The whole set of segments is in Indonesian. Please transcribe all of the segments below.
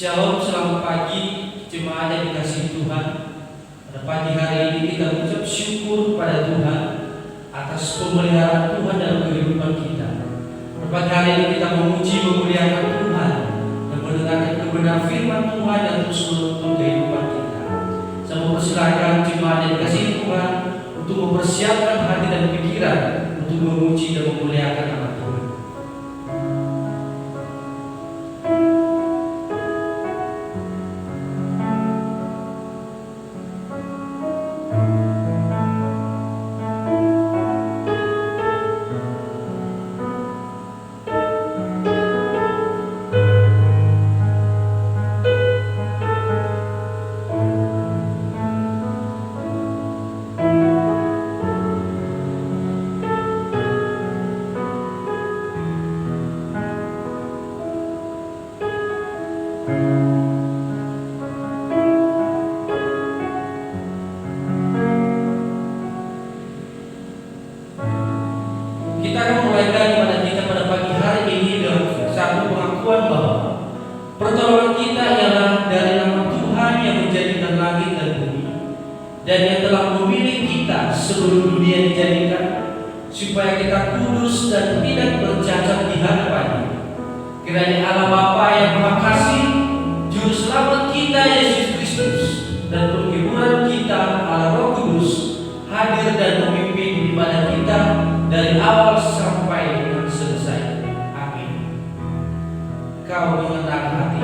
Shalom, selamat pagi jemaat yang dikasihi Tuhan. Pada pagi hari ini kita mengucap syukur kepada Tuhan atas pemeliharaan Tuhan dalam kehidupan kita. Pada pagi hari ini kita memuji memuliakan Tuhan dan mendengarkan kebenaran firman Tuhan yang terus menuntun kehidupan kita. Saya mempersilahkan jemaat yang dikasihi Tuhan untuk mempersiapkan hati dan pikiran untuk memuji dan memuliakan nama Tuhan. Kita akan mulaikan ibadah kita pada pagi hari ini dengan satu pengakuan bahwa pertolongan kita ialah dari nama Tuhan yang menjadikan langit dan bumi, dan yang telah memilih kita sebelum dunia dijadikan, supaya kita kudus dan tidak bercacat di hadapannya. Kiranya Allah Bapa yang Maha Kasih, Juru Selamat kita Yesus Kristus, dan penghiburan kita Allah Roh Kudus hadir dan memimpin ibadah kita dari awal sampai dengan selesai. Amin. Kau mengenal hati.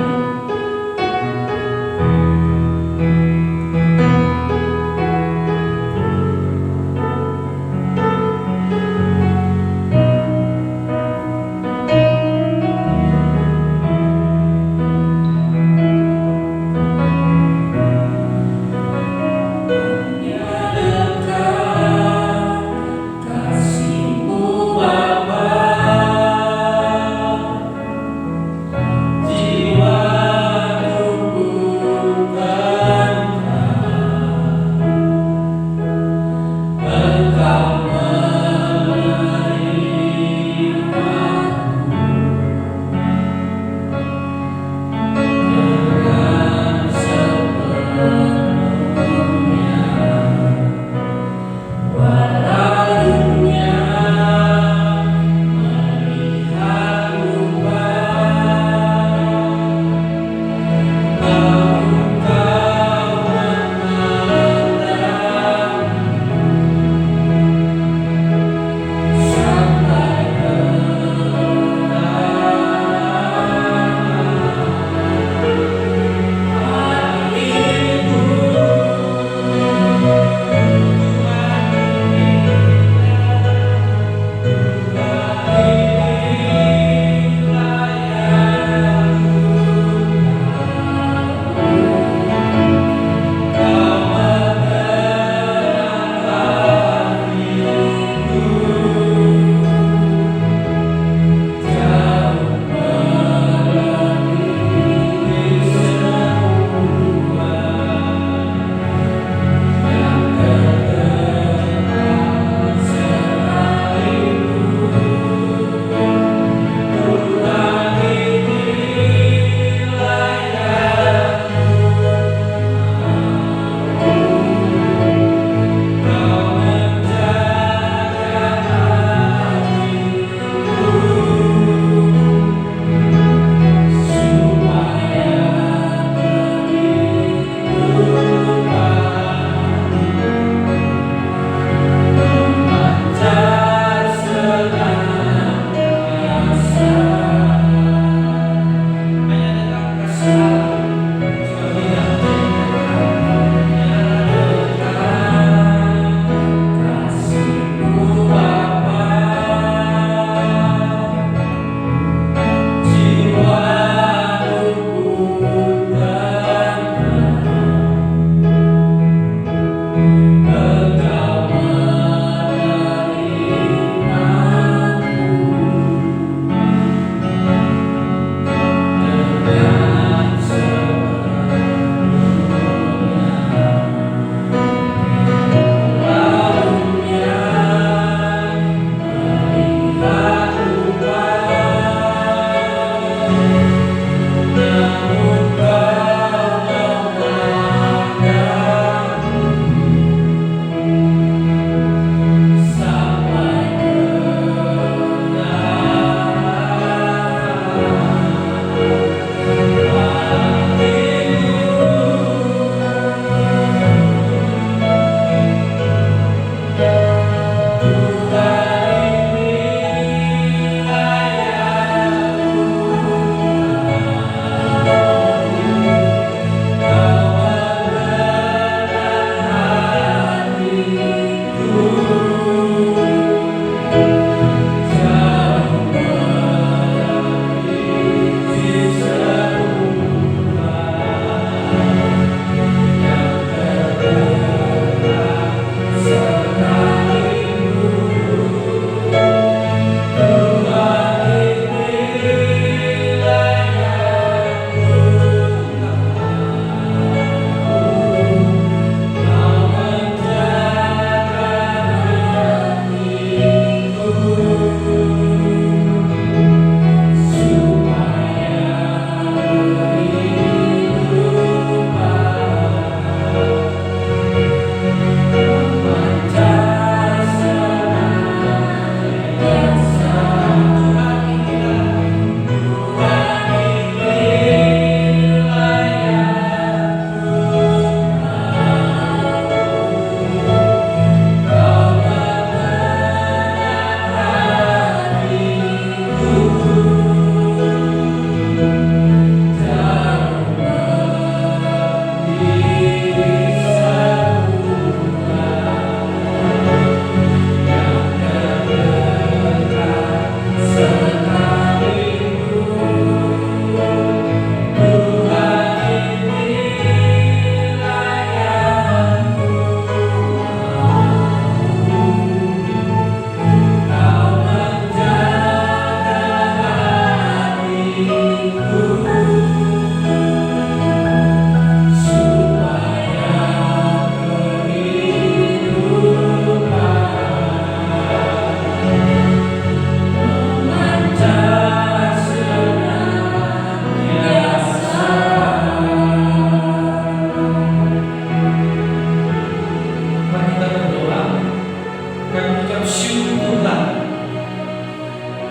bersyukur Tuhan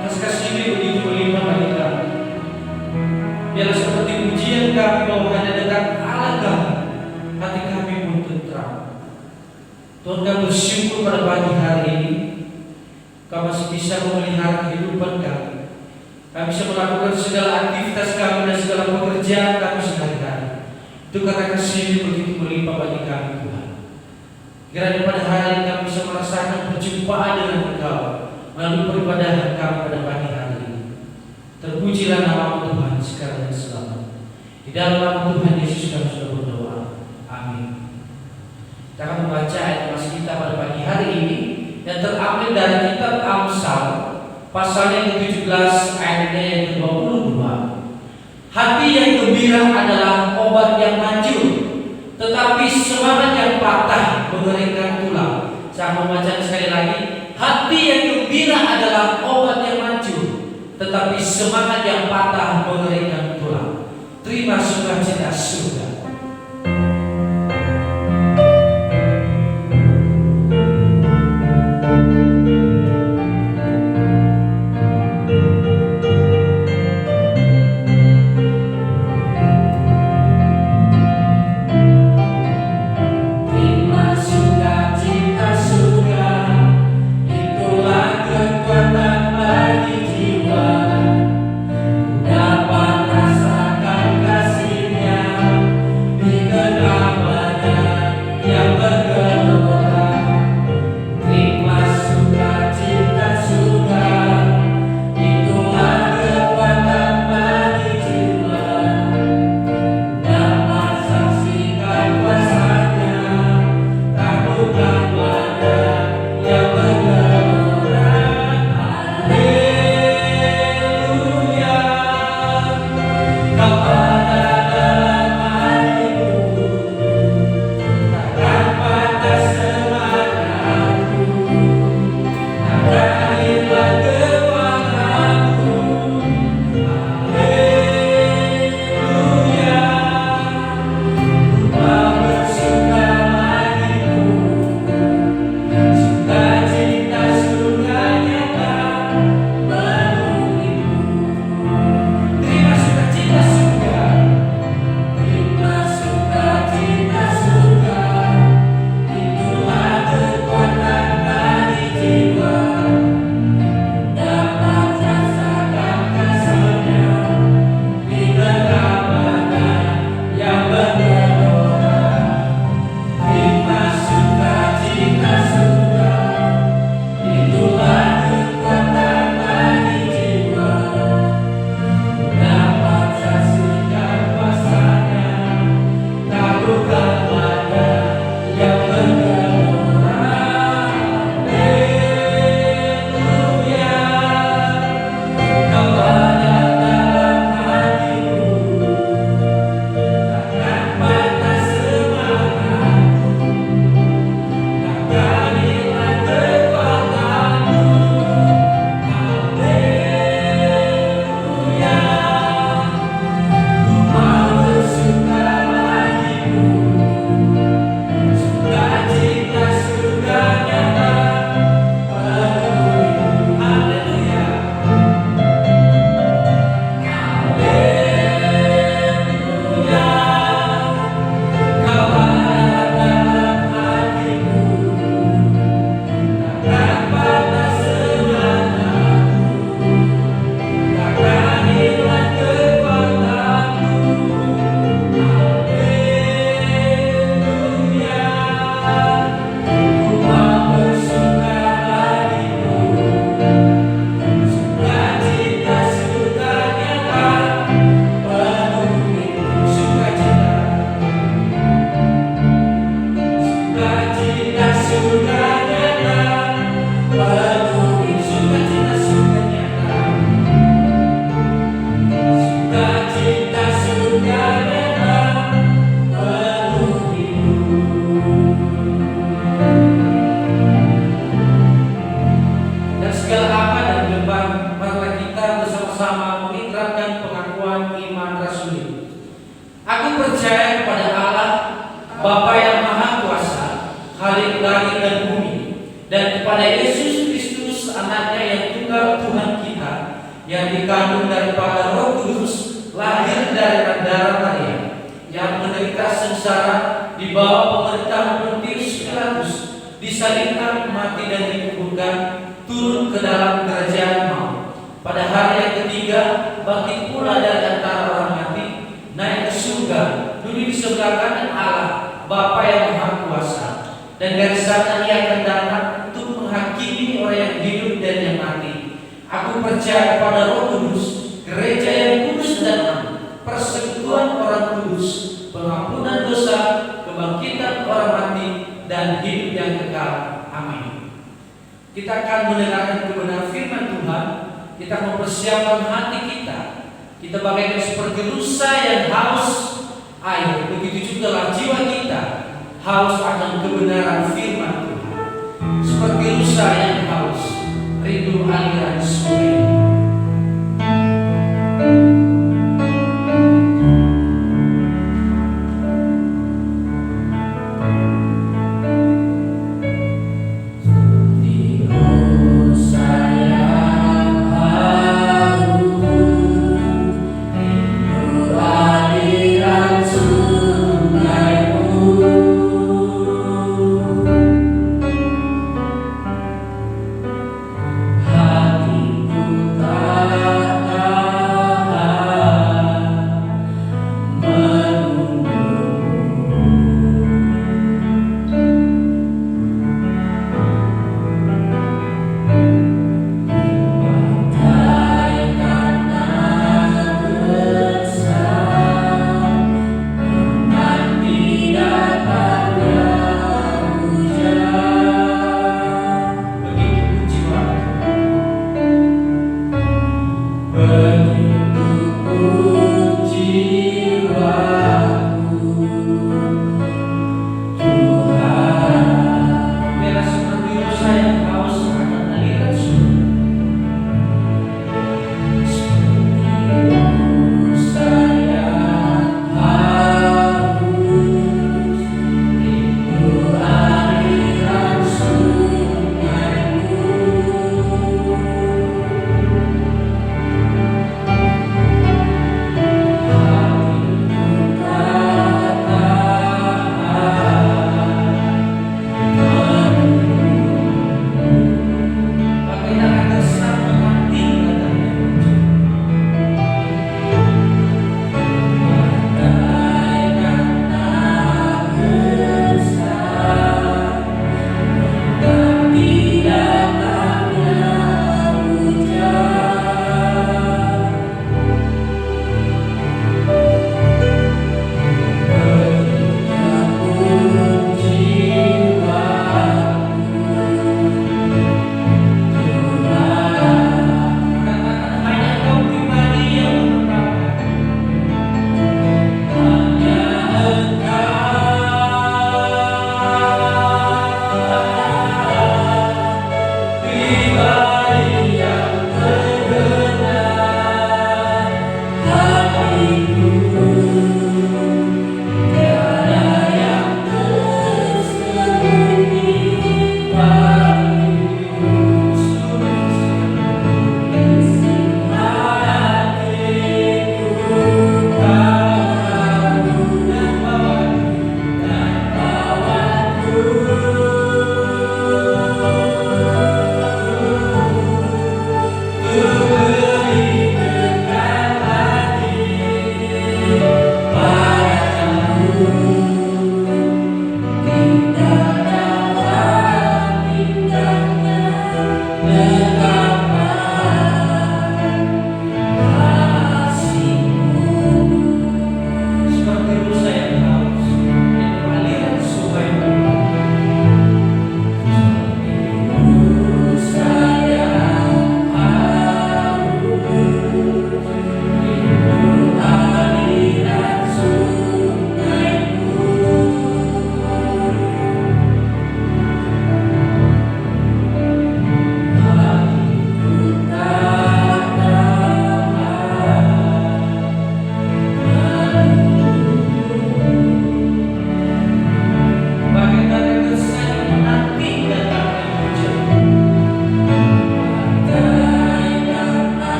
atas kasih-Mu begitu melimpah bagi kami. Biarlah seperti pujian kami bahwa hanya dekat Allah kami, hati kami pun tentram. Tuhan, kami bersyukur pada pagi hari ini kami masih bisa memelihara kehidupan kami. Kami bisa melakukan segala aktivitas kami dan segala pekerjaan kami sehari-hari. Itu karena kasih-Mu begitu melimpah bagi kami Tuhan. Kiranya pada hari ini kami bisa merasakan perjumpaan dengan Engkau melalui peribadahan kami pada pagi hari ini. Terpujilah nama Tuhan sekarang dan selalu. Di dalam nama Tuhan Yesus kami sudah berdoa. Amin. Kita akan membaca ayat mas kita pada pagi hari ini yang terambil dari kitab Amsal pasal yang ke-17 ayatnya yang ke-22. Hati yang gembira adalah obat yang manjur, tetapi semangat yang patah mengeringkan tulang. Saya membaca sekali lagi. Hati yang gembira adalah obat yang manjur, tetapi semangat yang patah mengeringkan tulang. Terima sukacita surga. Bapa yang Maha Kuasa, Khalik langit dan bumi, dan kepada Yesus anaknya yang tunggal Tuhan kita, yang dikandung daripada Roh Kudus, lahir dari darah Maria, yang menderita sengsara di bawah pemerintahan Pontius Pilatus, disalibkan, mati dan dikuburkan, turun ke dalam kerajaan maut. Pada hari yang ketiga, bangkit pula dari antara orang mati, naik ke surga, duduk di sebelah kanan Allah, Bapa yang Maha Kuasa. Dan dari sana Ia akan datang untuk menghakimi orang yang hidup dan yang mati. Aku percaya kepada Roh Kudus, gereja yang kudus dan am, persekutuan orang kudus, pengampunan dosa, kebangkitan orang mati, dan hidup yang kekal. Amin. Kita akan mendengarkan kebenaran firman Tuhan. Kita mempersiapkan hati kita. Kita bagaikan seperti rusa yang haus air, begitu juga jiwa kita haus akan kebenaran firman Tuhan. Seperti rusa yang haus rindu aliran sungai. Hatiku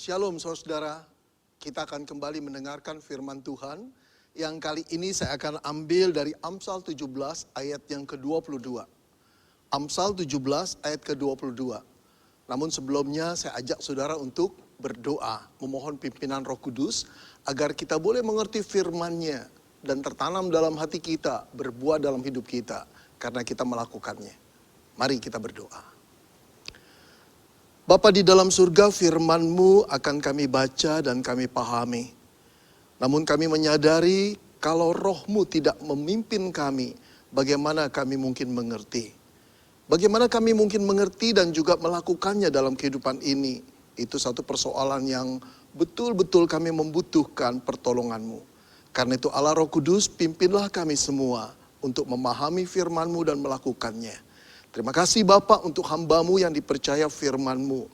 Shalom saudara, kita akan kembali mendengarkan firman Tuhan yang kali ini saya akan ambil dari Amsal 17 ayat yang ke-22. Amsal 17 ayat ke-22. Namun sebelumnya saya ajak saudara untuk berdoa, memohon pimpinan Roh Kudus agar kita boleh mengerti firman-Nya dan tertanam dalam hati kita, berbuah dalam hidup kita karena kita melakukannya. Mari kita berdoa. Bapa di dalam surga, firman-Mu akan kami baca dan kami pahami. Namun kami menyadari kalau Roh-Mu tidak memimpin kami, bagaimana kami mungkin mengerti. Bagaimana kami mungkin mengerti dan juga melakukannya dalam kehidupan ini. Itu satu persoalan yang betul-betul kami membutuhkan pertolongan-Mu. Karena itu Allah Roh Kudus, pimpinlah kami semua untuk memahami firman-Mu dan melakukannya. Terima kasih Bapak untuk hamba-Mu yang dipercaya firman-Mu.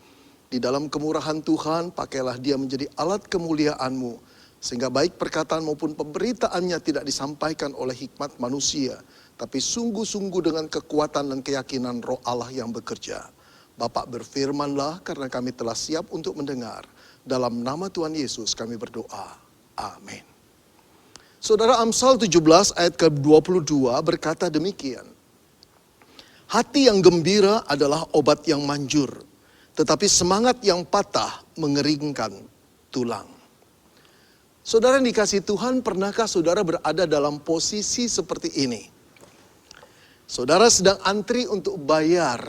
Di dalam kemurahan Tuhan, pakailah dia menjadi alat kemuliaan-Mu. Sehingga baik perkataan maupun pemberitaannya tidak disampaikan oleh hikmat manusia. Tapi sungguh-sungguh dengan kekuatan dan keyakinan Roh Allah yang bekerja. Bapak berfirmanlah karena kami telah siap untuk mendengar. Dalam nama Tuhan Yesus kami berdoa. Amin. Saudara, Amsal 17 ayat ke-22 berkata demikian. Hati yang gembira adalah obat yang manjur, tetapi semangat yang patah mengeringkan tulang. Saudara yang dikasihi Tuhan, pernahkah saudara berada dalam posisi seperti ini? Saudara sedang antri untuk bayar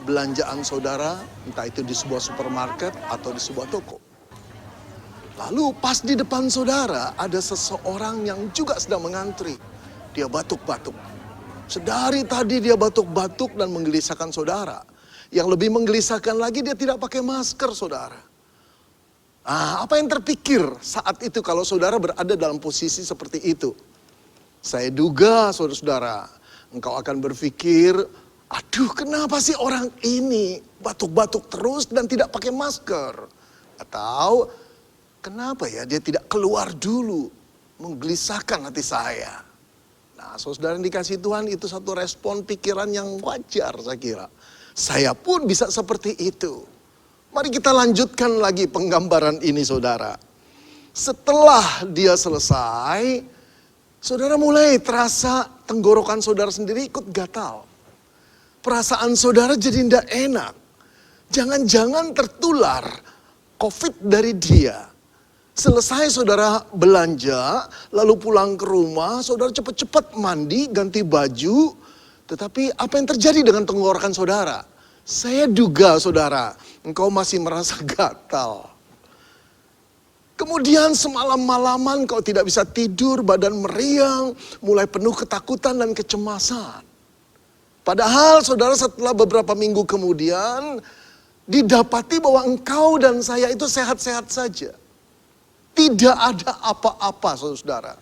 belanjaan saudara, entah itu di sebuah supermarket atau di sebuah toko. Lalu pas di depan saudara ada seseorang yang juga sedang mengantri. Dia batuk-batuk. Sedari tadi dia batuk-batuk dan menggelisahkan saudara. Yang lebih menggelisahkan lagi dia tidak pakai masker saudara. Apa yang terpikir saat itu kalau saudara berada dalam posisi seperti itu? Saya duga saudara-saudara, engkau akan berpikir, aduh kenapa sih orang ini batuk-batuk terus dan tidak pakai masker? Atau kenapa ya dia tidak keluar dulu, menggelisahkan hati saya? Nah, saudara yang dikasih Tuhan, itu satu respon pikiran yang wajar saya kira. Saya pun bisa seperti itu. Mari kita lanjutkan lagi penggambaran ini saudara. Setelah dia selesai, saudara mulai terasa tenggorokan saudara sendiri ikut gatal. Perasaan saudara jadi tidak enak. Jangan-jangan tertular COVID dari dia. Selesai saudara belanja, lalu pulang ke rumah, saudara cepat-cepat mandi, ganti baju. Tetapi apa yang terjadi dengan tenggorokan saudara? Saya duga saudara, engkau masih merasa gatal. Kemudian semalam-malaman kau tidak bisa tidur, badan meriang, mulai penuh ketakutan dan kecemasan. Padahal saudara setelah beberapa minggu kemudian, didapati bahwa engkau dan saya itu sehat-sehat saja. Tidak ada apa-apa saudara.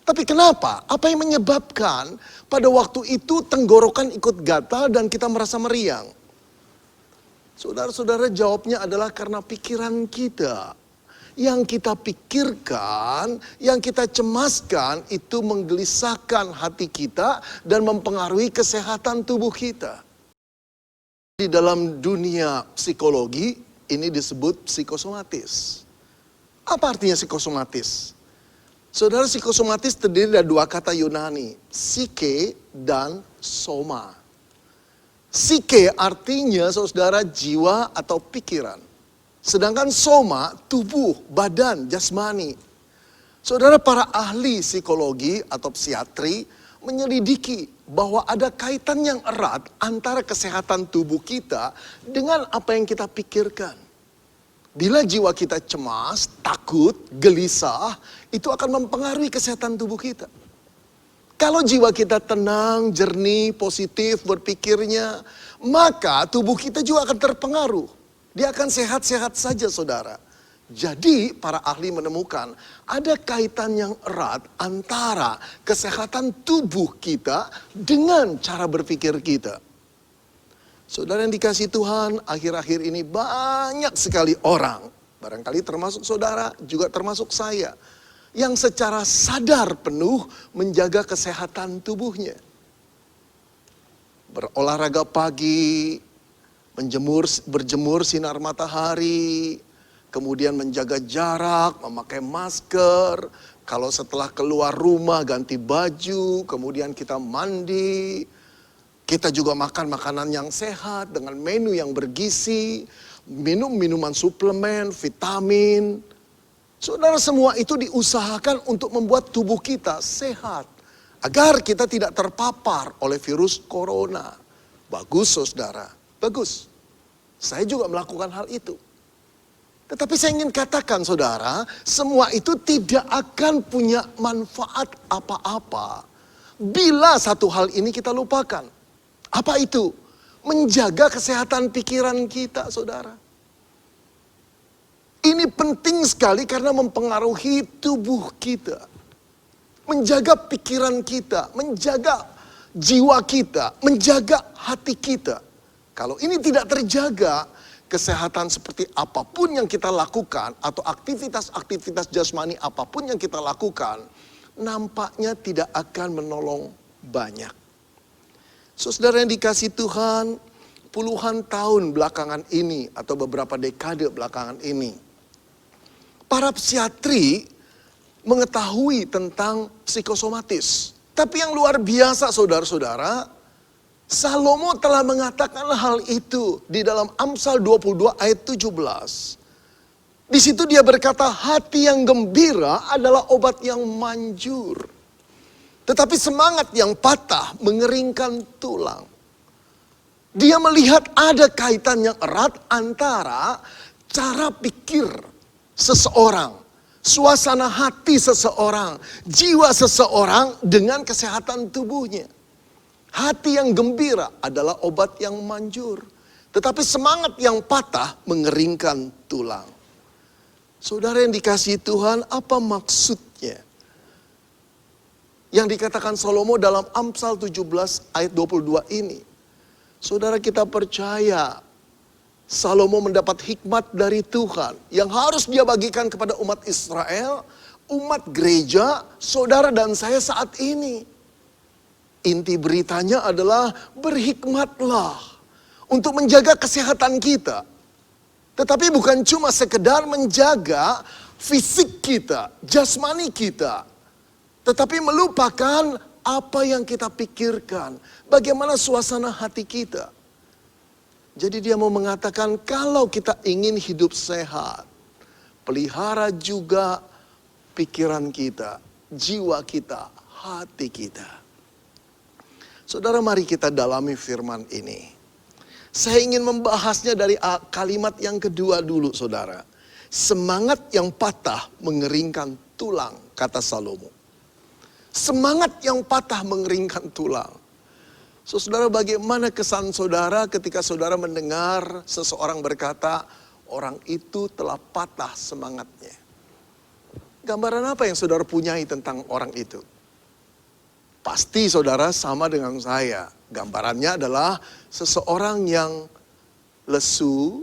Tapi kenapa? Apa yang menyebabkan pada waktu itu tenggorokan ikut gatal dan kita merasa meriang? Saudara-saudara, jawabnya adalah karena pikiran kita. Yang kita pikirkan, yang kita cemaskan itu menggelisahkan hati kita dan mempengaruhi kesehatan tubuh kita. Di dalam dunia psikologi ini disebut psikosomatis. Apa artinya psikosomatis? Saudara, psikosomatis terdiri dari dua kata Yunani, psike dan soma. Psike artinya saudara jiwa atau pikiran. Sedangkan soma tubuh, badan, jasmani. Saudara, para ahli psikologi atau psikiatri menyelidiki bahwa ada kaitan yang erat antara kesehatan tubuh kita dengan apa yang kita pikirkan. Bila jiwa kita cemas, takut, gelisah, itu akan mempengaruhi kesehatan tubuh kita. Kalau jiwa kita tenang, jernih, positif berpikirnya, maka tubuh kita juga akan terpengaruh. Dia akan sehat-sehat saja, saudara. Jadi para ahli menemukan ada kaitan yang erat antara kesehatan tubuh kita dengan cara berpikir kita. Saudara yang dikasihi Tuhan, akhir-akhir ini banyak sekali orang, barangkali termasuk saudara, juga termasuk saya, yang secara sadar penuh menjaga kesehatan tubuhnya. Berolahraga pagi, berjemur sinar matahari, kemudian menjaga jarak, memakai masker, kalau setelah keluar rumah ganti baju, kemudian kita mandi. Kita juga makan makanan yang sehat dengan menu yang bergizi, minum minuman suplemen, vitamin. Saudara, semua itu diusahakan untuk membuat tubuh kita sehat. Agar kita tidak terpapar oleh virus corona. Bagus saudara, bagus. Saya juga melakukan hal itu. Tetapi saya ingin katakan saudara, semua itu tidak akan punya manfaat apa-apa bila satu hal ini kita lupakan. Apa itu? Menjaga kesehatan pikiran kita, saudara. Ini penting sekali karena mempengaruhi tubuh kita. Menjaga pikiran kita, menjaga jiwa kita, menjaga hati kita. Kalau ini tidak terjaga, kesehatan seperti apapun yang kita lakukan atau aktivitas-aktivitas jasmani apapun yang kita lakukan, nampaknya tidak akan menolong banyak. Saudara yang dikasihi Tuhan, puluhan tahun belakangan ini atau beberapa dekade belakangan ini, para psikiatri mengetahui tentang psikosomatis. Tapi yang luar biasa saudara-saudara, Salomo telah mengatakan hal itu di dalam Amsal 22 ayat 17. Di situ dia berkata, hati yang gembira adalah obat yang manjur. Tetapi semangat yang patah mengeringkan tulang. Dia melihat ada kaitan yang erat antara cara pikir seseorang, suasana hati seseorang, jiwa seseorang dengan kesehatan tubuhnya. Hati yang gembira adalah obat yang manjur. Tetapi semangat yang patah mengeringkan tulang. Saudara yang dikasihi Tuhan, apa maksudnya? Yang dikatakan Salomo dalam Amsal 17 ayat 22 ini. Saudara, kita percaya Salomo mendapat hikmat dari Tuhan yang harus dia bagikan kepada umat Israel, umat gereja, saudara dan saya saat ini. Inti beritanya adalah berhikmatlah untuk menjaga kesehatan kita. Tetapi bukan cuma sekedar menjaga fisik kita, jasmani kita. Tetapi melupakan apa yang kita pikirkan. Bagaimana suasana hati kita. Jadi dia mau mengatakan kalau kita ingin hidup sehat. Pelihara juga pikiran kita, jiwa kita, hati kita. Saudara, mari kita dalami firman ini. Saya ingin membahasnya dari kalimat yang kedua dulu saudara. Semangat yang patah mengeringkan tulang, kata Salomo. Semangat yang patah mengeringkan tulang. Saudara, bagaimana kesan saudara ketika saudara mendengar seseorang berkata, orang itu telah patah semangatnya. Gambaran apa yang saudara punyai tentang orang itu? Pasti saudara sama dengan saya. Gambarannya adalah seseorang yang lesu,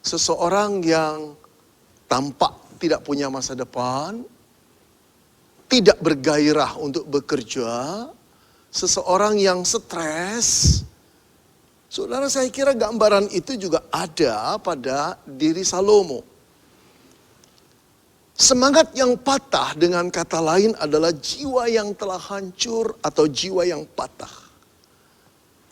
seseorang yang tampak tidak punya masa depan, tidak bergairah untuk bekerja, seseorang yang stres. Saudara, saya kira gambaran itu juga ada pada diri Salomo. Semangat yang patah dengan kata lain adalah jiwa yang telah hancur atau jiwa yang patah.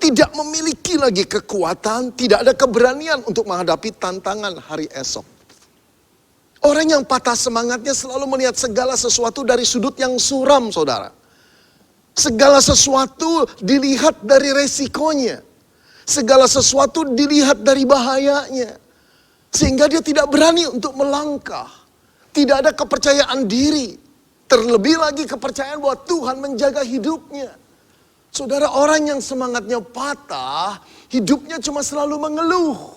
Tidak memiliki lagi kekuatan, tidak ada keberanian untuk menghadapi tantangan hari esok. Orang yang patah semangatnya selalu melihat segala sesuatu dari sudut yang suram, saudara. Segala sesuatu dilihat dari resikonya. Segala sesuatu dilihat dari bahayanya. Sehingga dia tidak berani untuk melangkah. Tidak ada kepercayaan diri. Terlebih lagi kepercayaan bahwa Tuhan menjaga hidupnya. Saudara, orang yang semangatnya patah, hidupnya cuma selalu mengeluh.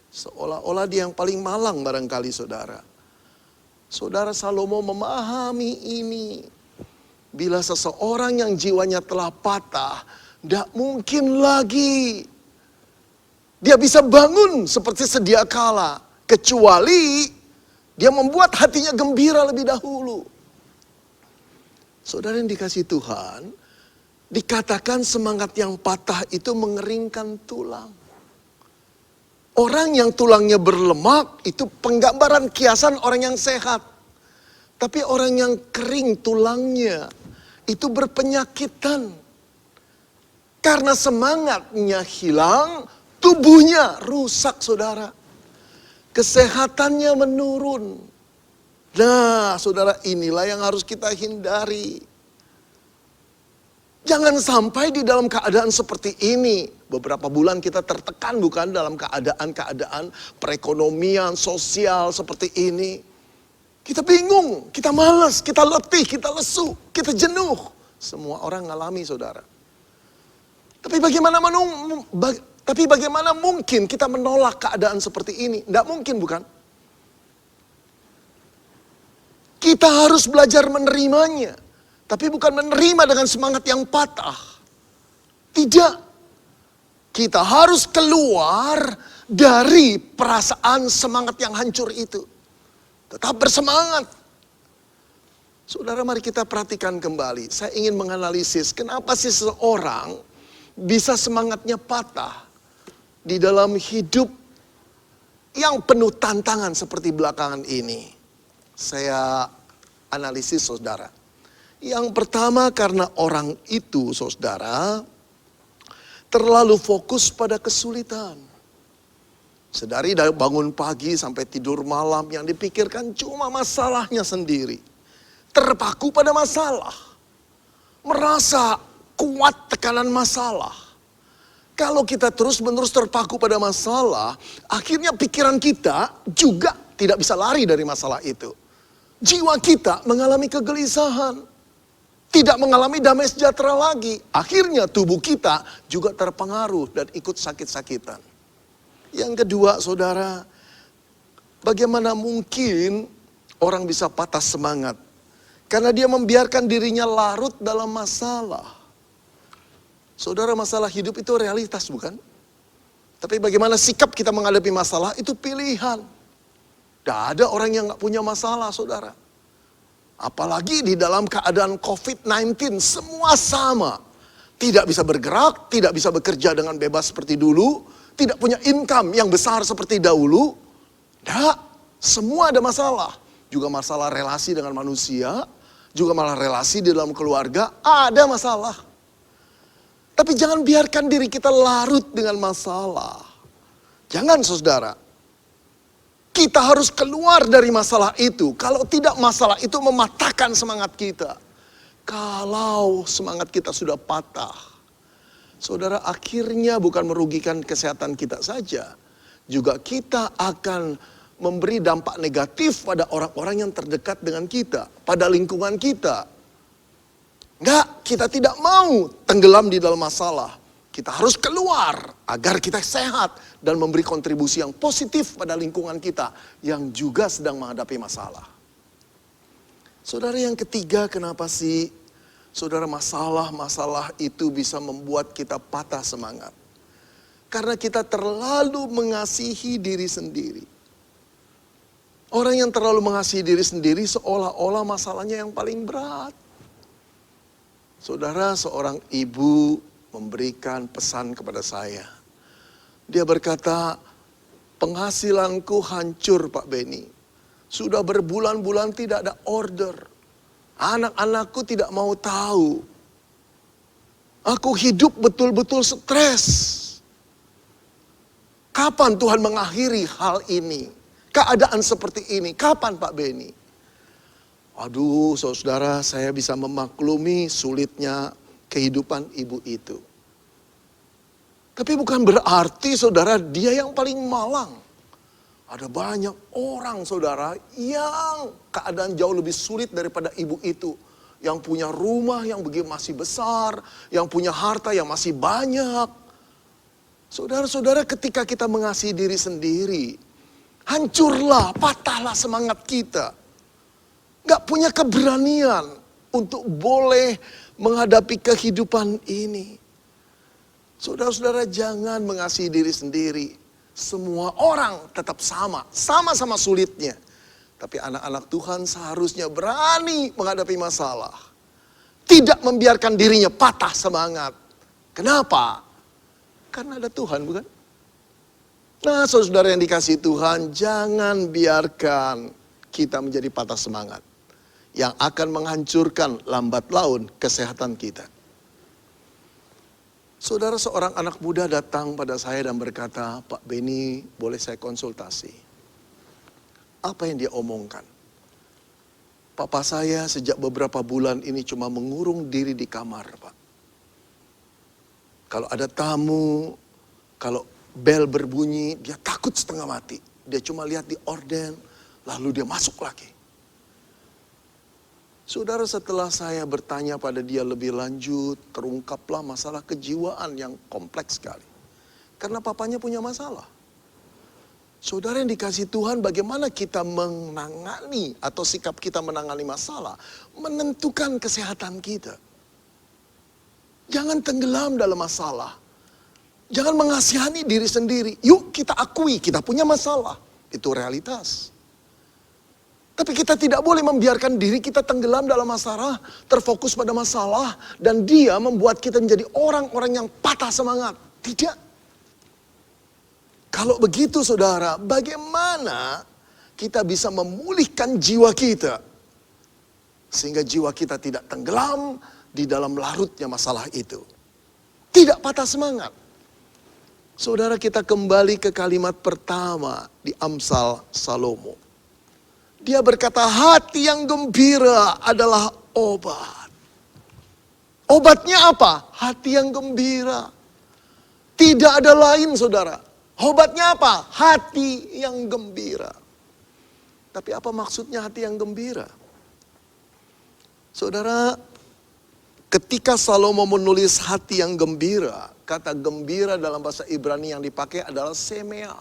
Seolah-olah dia yang paling malang barangkali saudara. Saudara, Salomo memahami ini. Bila seseorang yang jiwanya telah patah, tidak mungkin lagi dia bisa bangun seperti sedia kala. Kecuali dia membuat hatinya gembira lebih dahulu. Saudara yang dikasihi Tuhan, dikatakan semangat yang patah itu mengeringkan tulang. Orang yang tulangnya berlemak itu penggambaran kiasan orang yang sehat. Tapi orang yang kering tulangnya itu berpenyakitan. Karena semangatnya hilang, tubuhnya rusak saudara. Kesehatannya menurun. Nah saudara, inilah yang harus kita hindari. Jangan sampai di dalam keadaan seperti ini. Beberapa bulan kita tertekan bukan dalam keadaan-keadaan perekonomian, sosial seperti ini. Kita bingung, kita malas, kita letih, kita lesu, kita jenuh. Semua orang ngalami saudara. Tapi bagaimana mungkin kita menolak keadaan seperti ini? Tidak mungkin bukan? Kita harus belajar menerimanya. Tapi bukan menerima dengan semangat yang patah. Tidak. Kita harus keluar dari perasaan semangat yang hancur itu. Tetap bersemangat. Saudara, mari kita perhatikan kembali. Saya ingin menganalisis kenapa sih seseorang bisa semangatnya patah di dalam hidup yang penuh tantangan seperti belakangan ini. Saya analisis saudara. Yang pertama karena orang itu saudara terlalu fokus pada kesulitan. Sedari dari bangun pagi sampai tidur malam yang dipikirkan cuma masalahnya sendiri. Terpaku pada masalah. Merasa kuat tekanan masalah. Kalau kita terus-menerus terpaku pada masalah, akhirnya pikiran kita juga tidak bisa lari dari masalah itu. Jiwa kita mengalami kegelisahan. Tidak mengalami damai sejahtera lagi. Akhirnya tubuh kita juga terpengaruh dan ikut sakit-sakitan. Yang kedua saudara, bagaimana mungkin orang bisa patah semangat? Karena dia membiarkan dirinya larut dalam masalah. Saudara, masalah hidup itu realitas bukan? Tapi bagaimana sikap kita menghadapi masalah itu pilihan. Tidak ada orang yang gak punya masalah saudara. Apalagi di dalam keadaan COVID-19 semua sama. Tidak bisa bergerak, tidak bisa bekerja dengan bebas seperti dulu. Tidak punya income yang besar seperti dahulu. Tidak, semua ada masalah. Juga masalah relasi dengan manusia. Juga malah relasi di dalam keluarga, ada masalah. Tapi jangan biarkan diri kita larut dengan masalah. Jangan saudara. Kita harus keluar dari masalah itu. Kalau tidak, masalah itu mematahkan semangat kita. Kalau semangat kita sudah patah, saudara, akhirnya bukan merugikan kesehatan kita saja. Juga kita akan memberi dampak negatif pada orang-orang yang terdekat dengan kita. Pada lingkungan kita. Enggak, kita tidak mau tenggelam di dalam masalah. Kita harus keluar agar kita sehat dan memberi kontribusi yang positif pada lingkungan kita yang juga sedang menghadapi masalah. Saudara, yang ketiga, kenapa sih Saudara, masalah-masalah itu bisa membuat kita patah semangat. Karena kita terlalu mengasihi diri sendiri. Orang yang terlalu mengasihi diri sendiri seolah-olah masalahnya yang paling berat. Saudara, seorang ibu memberikan pesan kepada saya. Dia berkata, penghasilanku hancur Pak Beni. Sudah berbulan-bulan tidak ada order. Anak-anakku tidak mau tahu. Aku hidup betul-betul stres. Kapan Tuhan mengakhiri hal ini? Keadaan seperti ini, kapan Pak Beni? Aduh, saudara, saya bisa memaklumi sulitnya kehidupan ibu itu. Tapi bukan berarti saudara dia yang paling malang. Ada banyak orang saudara yang keadaan jauh lebih sulit daripada ibu itu. Yang punya rumah yang begitu masih besar, yang punya harta yang masih banyak. Saudara-saudara, ketika kita mengasihi diri sendiri, hancurlah, patahlah semangat kita. Gak punya keberanian untuk boleh menghadapi kehidupan ini. Saudara-saudara, jangan mengasihi diri sendiri. Semua orang tetap sama-sama sulitnya. Tapi anak-anak Tuhan seharusnya berani menghadapi masalah. Tidak membiarkan dirinya patah semangat. Kenapa? Karena ada Tuhan, bukan? Nah, saudara yang dikasihi Tuhan, jangan biarkan kita menjadi patah semangat. Yang akan menghancurkan lambat laun kesehatan kita. Saudara, seorang anak muda datang pada saya dan berkata, Pak Beni, boleh saya konsultasi? Apa yang dia omongkan? Papa saya sejak beberapa bulan ini cuma mengurung diri di kamar, Pak. Kalau ada tamu, kalau bel berbunyi, dia takut setengah mati. Dia cuma lihat di orden, lalu dia masuk lagi. Saudara, setelah saya bertanya pada dia lebih lanjut, terungkaplah masalah kejiwaan yang kompleks sekali. Karena papanya punya masalah. Saudara yang dikasihi Tuhan, bagaimana kita menangani atau sikap kita menangani masalah, menentukan kesehatan kita. Jangan tenggelam dalam masalah. Jangan mengasihani diri sendiri. Yuk kita akui, kita punya masalah. Itu realitas. Tapi kita tidak boleh membiarkan diri kita tenggelam dalam masalah, terfokus pada masalah, dan dia membuat kita menjadi orang-orang yang patah semangat. Tidak. Kalau begitu saudara, bagaimana kita bisa memulihkan jiwa kita? Sehingga jiwa kita tidak tenggelam di dalam larutnya masalah itu. Tidak patah semangat. Saudara, kita kembali ke kalimat pertama di Amsal Salomo. Dia berkata, hati yang gembira adalah obat. Obatnya apa? Hati yang gembira. Tidak ada lain saudara. Obatnya apa? Hati yang gembira. Tapi apa maksudnya hati yang gembira? Saudara, ketika Salomo menulis hati yang gembira, kata gembira dalam bahasa Ibrani yang dipakai adalah semea.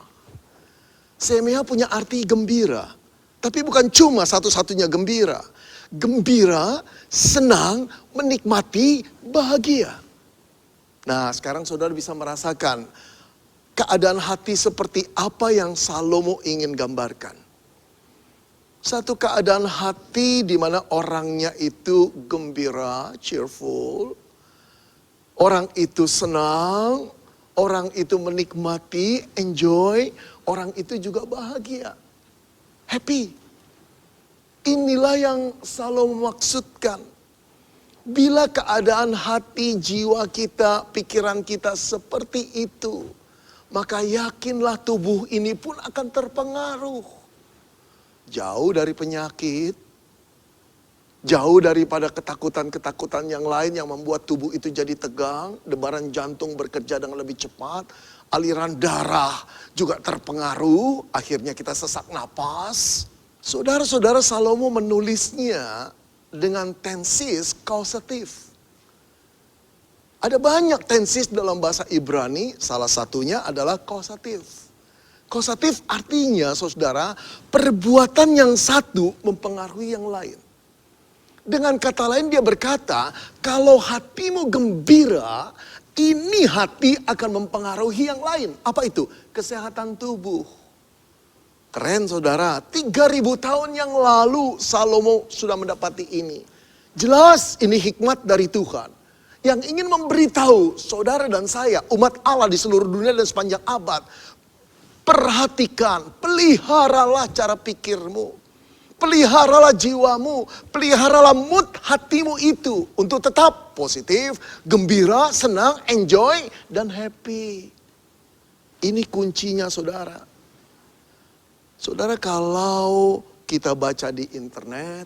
Semea punya arti gembira. Tapi bukan cuma satu-satunya gembira. Gembira, senang, menikmati, bahagia. Nah, sekarang saudara bisa merasakan keadaan hati seperti apa yang Salomo ingin gambarkan. Satu keadaan hati di mana orangnya itu gembira, cheerful. Orang itu senang, orang itu menikmati, enjoy, orang itu juga bahagia. Happy. Inilah yang Salomo maksudkan. Bila keadaan hati, jiwa kita, pikiran kita seperti itu, maka yakinlah tubuh ini pun akan terpengaruh. Jauh dari penyakit, jauh daripada ketakutan-ketakutan yang lain yang membuat tubuh itu jadi tegang, debaran jantung bekerja dengan lebih cepat, aliran darah juga terpengaruh, akhirnya kita sesak napas. Saudara-saudara, Salomo menulisnya dengan tensis kausatif. Ada banyak tensis dalam bahasa Ibrani, salah satunya adalah kausatif. Kausatif artinya, saudara, perbuatan yang satu mempengaruhi yang lain. Dengan kata lain dia berkata, kalau hatimu gembira, ini hati akan mempengaruhi yang lain. Apa itu? Kesehatan tubuh. Keren saudara, 3.000 tahun yang lalu Salomo sudah mendapati ini. Jelas ini hikmat dari Tuhan. Yang ingin memberitahu saudara dan saya, umat Allah di seluruh dunia dan sepanjang abad. Perhatikan, peliharalah cara pikirmu. Peliharalah jiwamu, peliharalah mood hatimu itu. Untuk tetap positif, gembira, senang, enjoy, dan happy. Ini kuncinya saudara. Saudara, kalau kita baca di internet,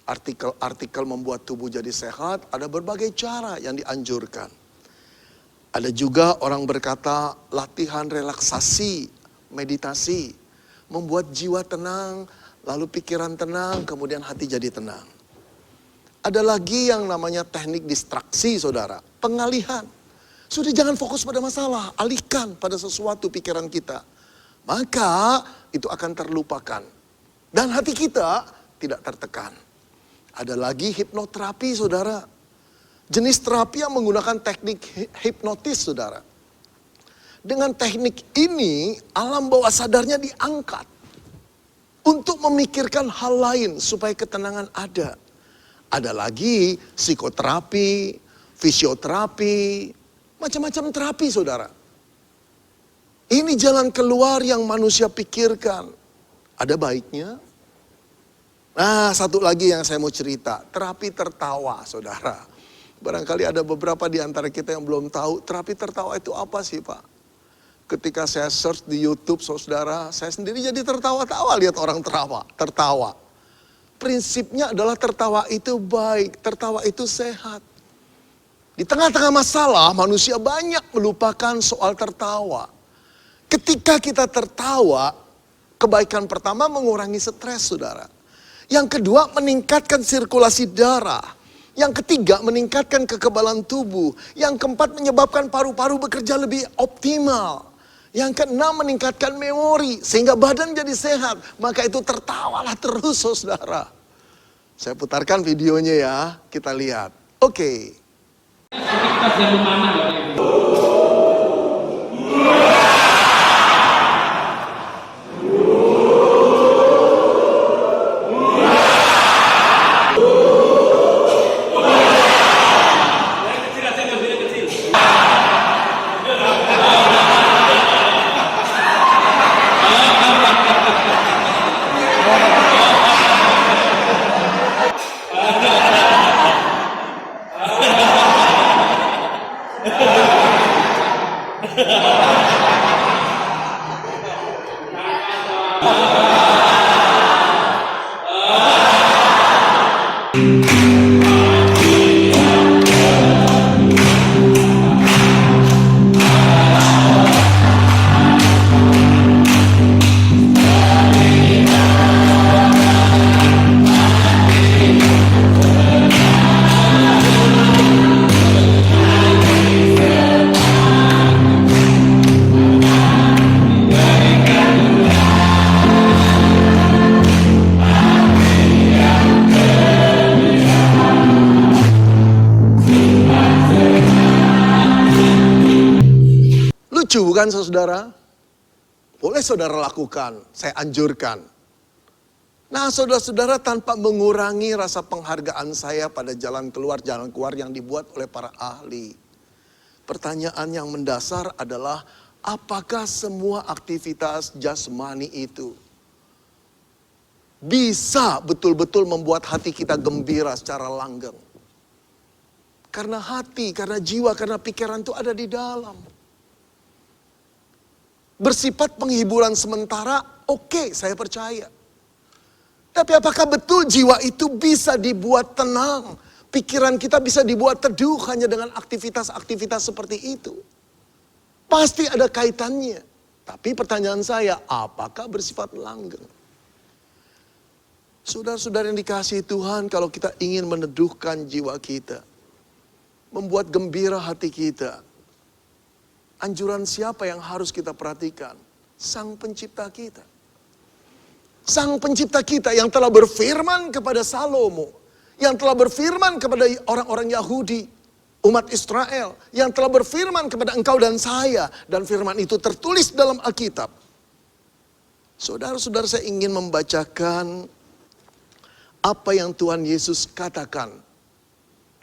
artikel-artikel membuat tubuh jadi sehat, ada berbagai cara yang dianjurkan. Ada juga orang berkata latihan relaksasi, meditasi, membuat jiwa tenang, lalu pikiran tenang, kemudian hati jadi tenang. Ada lagi yang namanya teknik distraksi saudara, pengalihan. Sudah jangan fokus pada masalah, alihkan pada sesuatu pikiran kita. Maka itu akan terlupakan. Dan hati kita tidak tertekan. Ada lagi hipnoterapi saudara. Jenis terapi yang menggunakan teknik hipnotis saudara. Dengan teknik ini alam bawah sadarnya diangkat. Untuk memikirkan hal lain supaya ketenangan ada. Ada lagi psikoterapi, fisioterapi, macam-macam terapi saudara. Ini jalan keluar yang manusia pikirkan. Ada baiknya. Nah, satu lagi yang saya mau cerita. Terapi tertawa, saudara. Barangkali ada beberapa di antara kita yang belum tahu. Terapi tertawa itu apa sih, Pak? Ketika saya search di YouTube, saudara, saya sendiri jadi tertawa-tawa lihat orang tertawa. Prinsipnya adalah tertawa itu baik, tertawa itu sehat. Di tengah-tengah masalah, manusia banyak melupakan soal tertawa. Ketika kita tertawa, kebaikan pertama mengurangi stres, saudara. Yang kedua, meningkatkan sirkulasi darah. Yang ketiga, meningkatkan kekebalan tubuh. Yang keempat, menyebabkan paru-paru bekerja lebih optimal. Yang keenam, meningkatkan memori. Sehingga badan jadi sehat. Maka itu tertawalah terus, saudara. Saya putarkan videonya ya, kita lihat. Oke. Aktivitas yang memanah Bapak Ibu. Lucu bukan saudara? Boleh saudara lakukan, saya anjurkan. Nah saudara-saudara, tanpa mengurangi rasa penghargaan saya pada jalan keluar yang dibuat oleh para ahli. Pertanyaan yang mendasar adalah, apakah semua aktivitas jasmani itu bisa betul-betul membuat hati kita gembira secara langgeng? Karena hati, karena jiwa, karena pikiran itu ada di dalam. Bersifat penghiburan sementara, oke, saya percaya. Tapi apakah betul jiwa itu bisa dibuat tenang? Pikiran kita bisa dibuat teduh hanya dengan aktivitas-aktivitas seperti itu? Pasti ada kaitannya. Tapi pertanyaan saya, apakah bersifat langgeng? Saudara-saudara yang dikasihi Tuhan, kalau kita ingin meneduhkan jiwa kita, membuat gembira hati kita, anjuran siapa yang harus kita perhatikan? Sang pencipta kita. Sang pencipta kita yang telah berfirman kepada Salomo. yang telah berfirman kepada orang-orang Yahudi, umat Israel, yang telah berfirman kepada engkau dan saya, dan firman itu tertulis dalam Alkitab. Saudara-saudara, saya ingin membacakan apa yang Tuhan Yesus katakan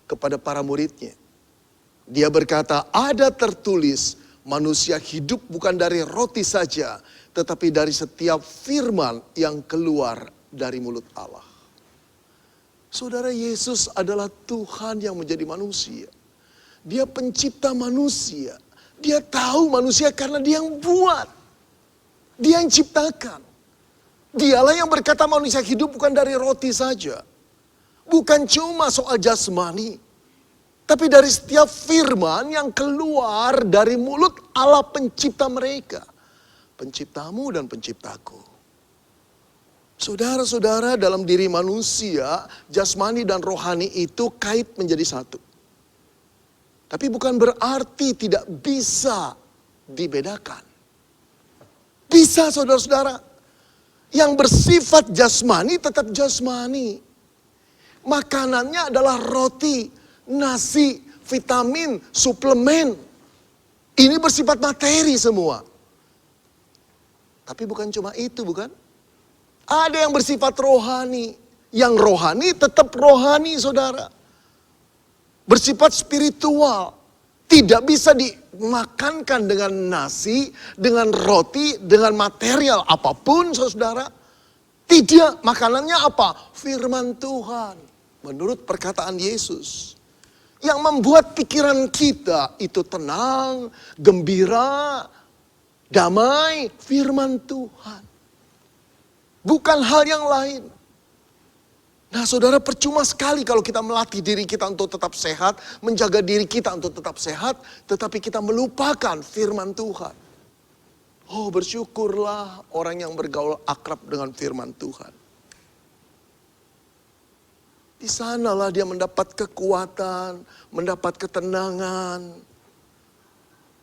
kepada para muridnya. Dia berkata, ada tertulis, manusia hidup bukan dari roti saja, tetapi dari setiap firman yang keluar dari mulut Allah. Saudara, Yesus adalah Tuhan yang menjadi manusia. Dia pencipta manusia. Dia tahu manusia karena dia yang buat. Dia yang ciptakan. Dialah yang berkata manusia hidup bukan dari roti saja. Bukan cuma soal jasmani. Tapi dari setiap firman yang keluar dari mulut Allah pencipta mereka. Penciptamu dan penciptaku. Saudara-saudara, dalam diri manusia, jasmani dan rohani itu kait menjadi satu. Tapi bukan berarti tidak bisa dibedakan. Bisa, saudara-saudara. Yang bersifat jasmani tetap jasmani. Makanannya adalah roti, nasi, vitamin, suplemen. Ini bersifat materi semua. Tapi bukan cuma itu, bukan? Ada yang bersifat rohani. Yang rohani tetap rohani, saudara. Bersifat spiritual. Tidak bisa dimakankan dengan nasi, dengan roti, dengan material apapun, saudara. Tidak, makanannya apa? Firman Tuhan. Menurut perkataan Yesus. Yang membuat pikiran kita itu tenang, gembira, damai, firman Tuhan. Bukan hal yang lain. Nah, saudara, percuma sekali kalau kita melatih diri kita untuk tetap sehat, menjaga diri kita untuk tetap sehat, tetapi kita melupakan firman Tuhan. Oh, bersyukurlah orang yang bergaul akrab dengan firman Tuhan. Di sanalah dia mendapat kekuatan, mendapat ketenangan.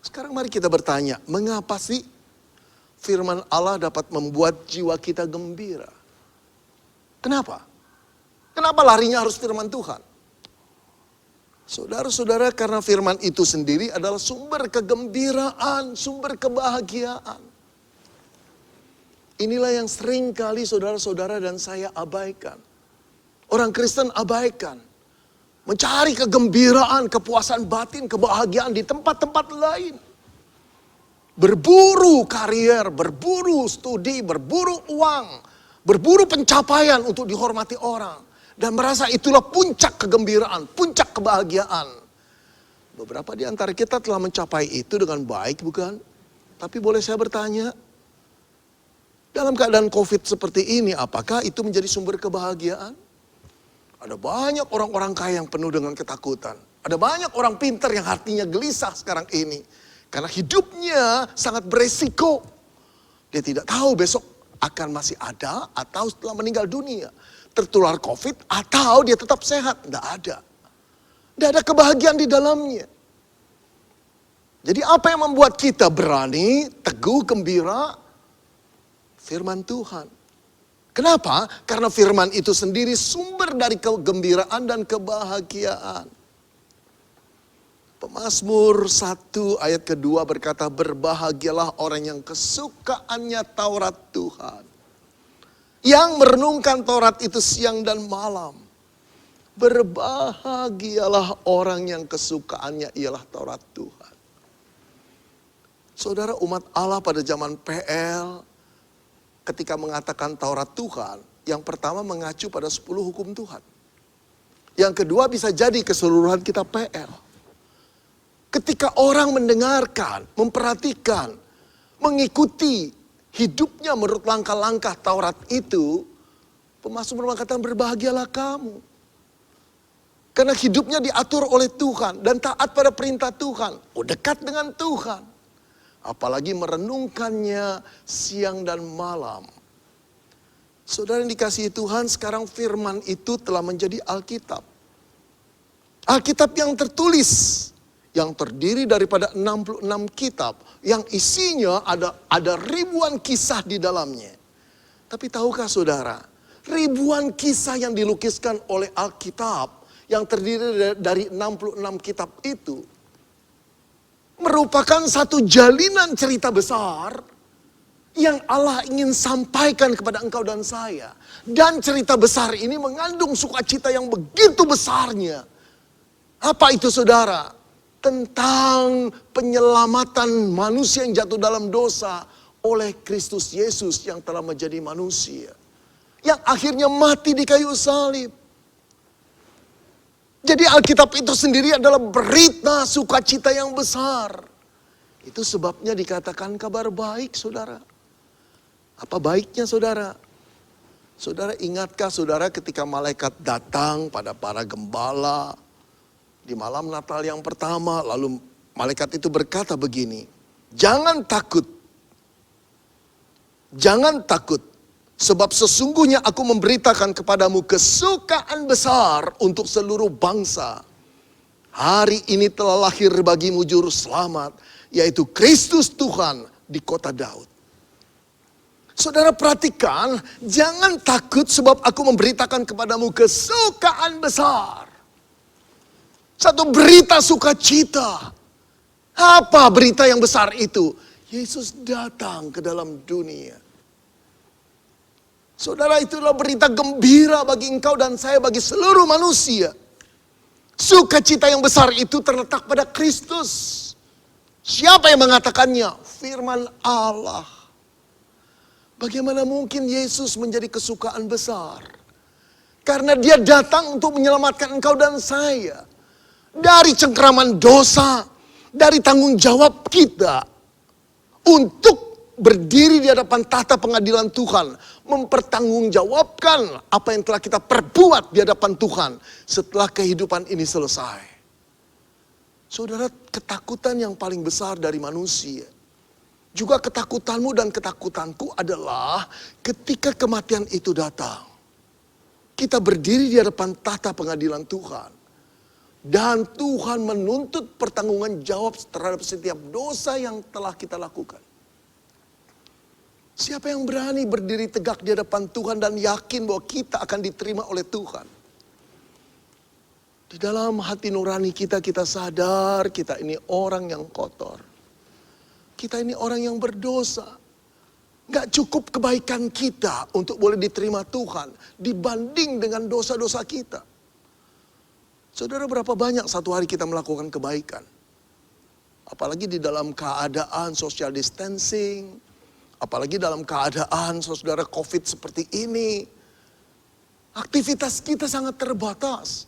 Sekarang mari kita bertanya, mengapa sih firman Allah dapat membuat jiwa kita gembira? Kenapa? Kenapa larinya harus firman Tuhan? Saudara-saudara, karena firman itu sendiri adalah sumber kegembiraan, sumber kebahagiaan. Inilah yang sering kali saudara-saudara dan saya abaikan. Orang Kristen abaikan. Mencari kegembiraan, kepuasan batin, kebahagiaan di tempat-tempat lain. Berburu karier, berburu studi, berburu uang, berburu pencapaian untuk dihormati orang. Dan merasa itulah puncak kegembiraan, puncak kebahagiaan. Beberapa di antara kita telah mencapai itu dengan baik, bukan? Tapi boleh saya bertanya, dalam keadaan COVID seperti ini, apakah itu menjadi sumber kebahagiaan? Ada banyak orang-orang kaya yang penuh dengan ketakutan. Ada banyak orang pintar yang hatinya gelisah sekarang ini. Karena hidupnya sangat beresiko. Dia tidak tahu besok akan masih ada atau setelah meninggal dunia. Tertular COVID atau dia tetap sehat. Tidak ada. Tidak ada kebahagiaan di dalamnya. Jadi apa yang membuat kita berani, teguh, gembira? Firman Tuhan. Kenapa? Karena firman itu sendiri sumber dari kegembiraan dan kebahagiaan. Pemazmur 1 ayat kedua berkata, berbahagialah orang yang kesukaannya Taurat Tuhan. Yang merenungkan Taurat itu siang dan malam. Berbahagialah orang yang kesukaannya ialah Taurat Tuhan. Saudara, umat Allah pada zaman PL, ketika mengatakan Taurat Tuhan, yang pertama mengacu pada 10 hukum Tuhan. Yang kedua bisa jadi keseluruhan kita PL. Ketika orang mendengarkan, memperhatikan, mengikuti hidupnya menurut langkah-langkah Taurat itu, Pemazmur mengatakan berbahagialah kamu. Karena hidupnya diatur oleh Tuhan dan taat pada perintah Tuhan. Oh, dekat dengan Tuhan. Apalagi merenungkannya siang dan malam. Saudara yang dikasihi Tuhan, sekarang firman itu telah menjadi Alkitab. Alkitab yang tertulis. Yang terdiri daripada 66 kitab. Yang isinya ada ribuan kisah di dalamnya. Tapi tahukah saudara, Ribuan kisah yang dilukiskan oleh Alkitab yang terdiri dari 66 kitab itu merupakan satu jalinan cerita besar yang Allah ingin sampaikan kepada engkau dan saya. Dan cerita besar ini mengandung sukacita yang begitu besarnya. Apa itu saudara? Tentang penyelamatan manusia yang jatuh dalam dosa oleh Kristus Yesus yang telah menjadi manusia. Yang akhirnya mati di kayu salib. Jadi Alkitab itu sendiri adalah berita sukacita yang besar. Itu sebabnya dikatakan kabar baik, saudara. Apa baiknya, saudara? Saudara ingatkah saudara ketika malaikat datang pada para gembala di malam Natal yang pertama, lalu malaikat itu berkata begini, "Jangan takut. Jangan takut. Sebab sesungguhnya aku memberitakan kepadamu kesukaan besar untuk seluruh bangsa. Hari ini telah lahir bagimu juru selamat, yaitu Kristus Tuhan di kota Daud." Saudara perhatikan, jangan takut sebab aku memberitakan kepadamu kesukaan besar. Satu berita sukacita. Apa berita yang besar itu? Yesus datang ke dalam dunia. Saudara, itulah berita gembira bagi engkau dan saya, bagi seluruh manusia. Sukacita yang besar itu terletak pada Kristus. Siapa yang mengatakannya? Firman Allah. Bagaimana mungkin Yesus menjadi kesukaan besar? Karena dia datang untuk menyelamatkan engkau dan saya. Dari cengkeraman dosa, dari tanggung jawab kita. Untuk berdiri di hadapan tahta pengadilan Tuhan, mempertanggungjawabkan apa yang telah kita perbuat di hadapan Tuhan setelah kehidupan ini selesai. Saudara, ketakutan yang paling besar dari manusia, juga ketakutanmu dan ketakutanku adalah ketika kematian itu datang. Kita berdiri di hadapan tahta pengadilan Tuhan, dan Tuhan menuntut pertanggungan jawab terhadap setiap dosa yang telah kita lakukan. Siapa yang berani berdiri tegak di hadapan Tuhan dan yakin bahwa kita akan diterima oleh Tuhan? Di dalam hati nurani kita, kita sadar kita ini orang yang kotor. Kita ini orang yang berdosa. Gak cukup kebaikan kita untuk boleh diterima Tuhan dibanding dengan dosa-dosa kita. Saudara, berapa banyak satu hari kita melakukan kebaikan? Apalagi di dalam keadaan social distancing. Apalagi dalam keadaan saudara COVID seperti ini. Aktivitas kita sangat terbatas.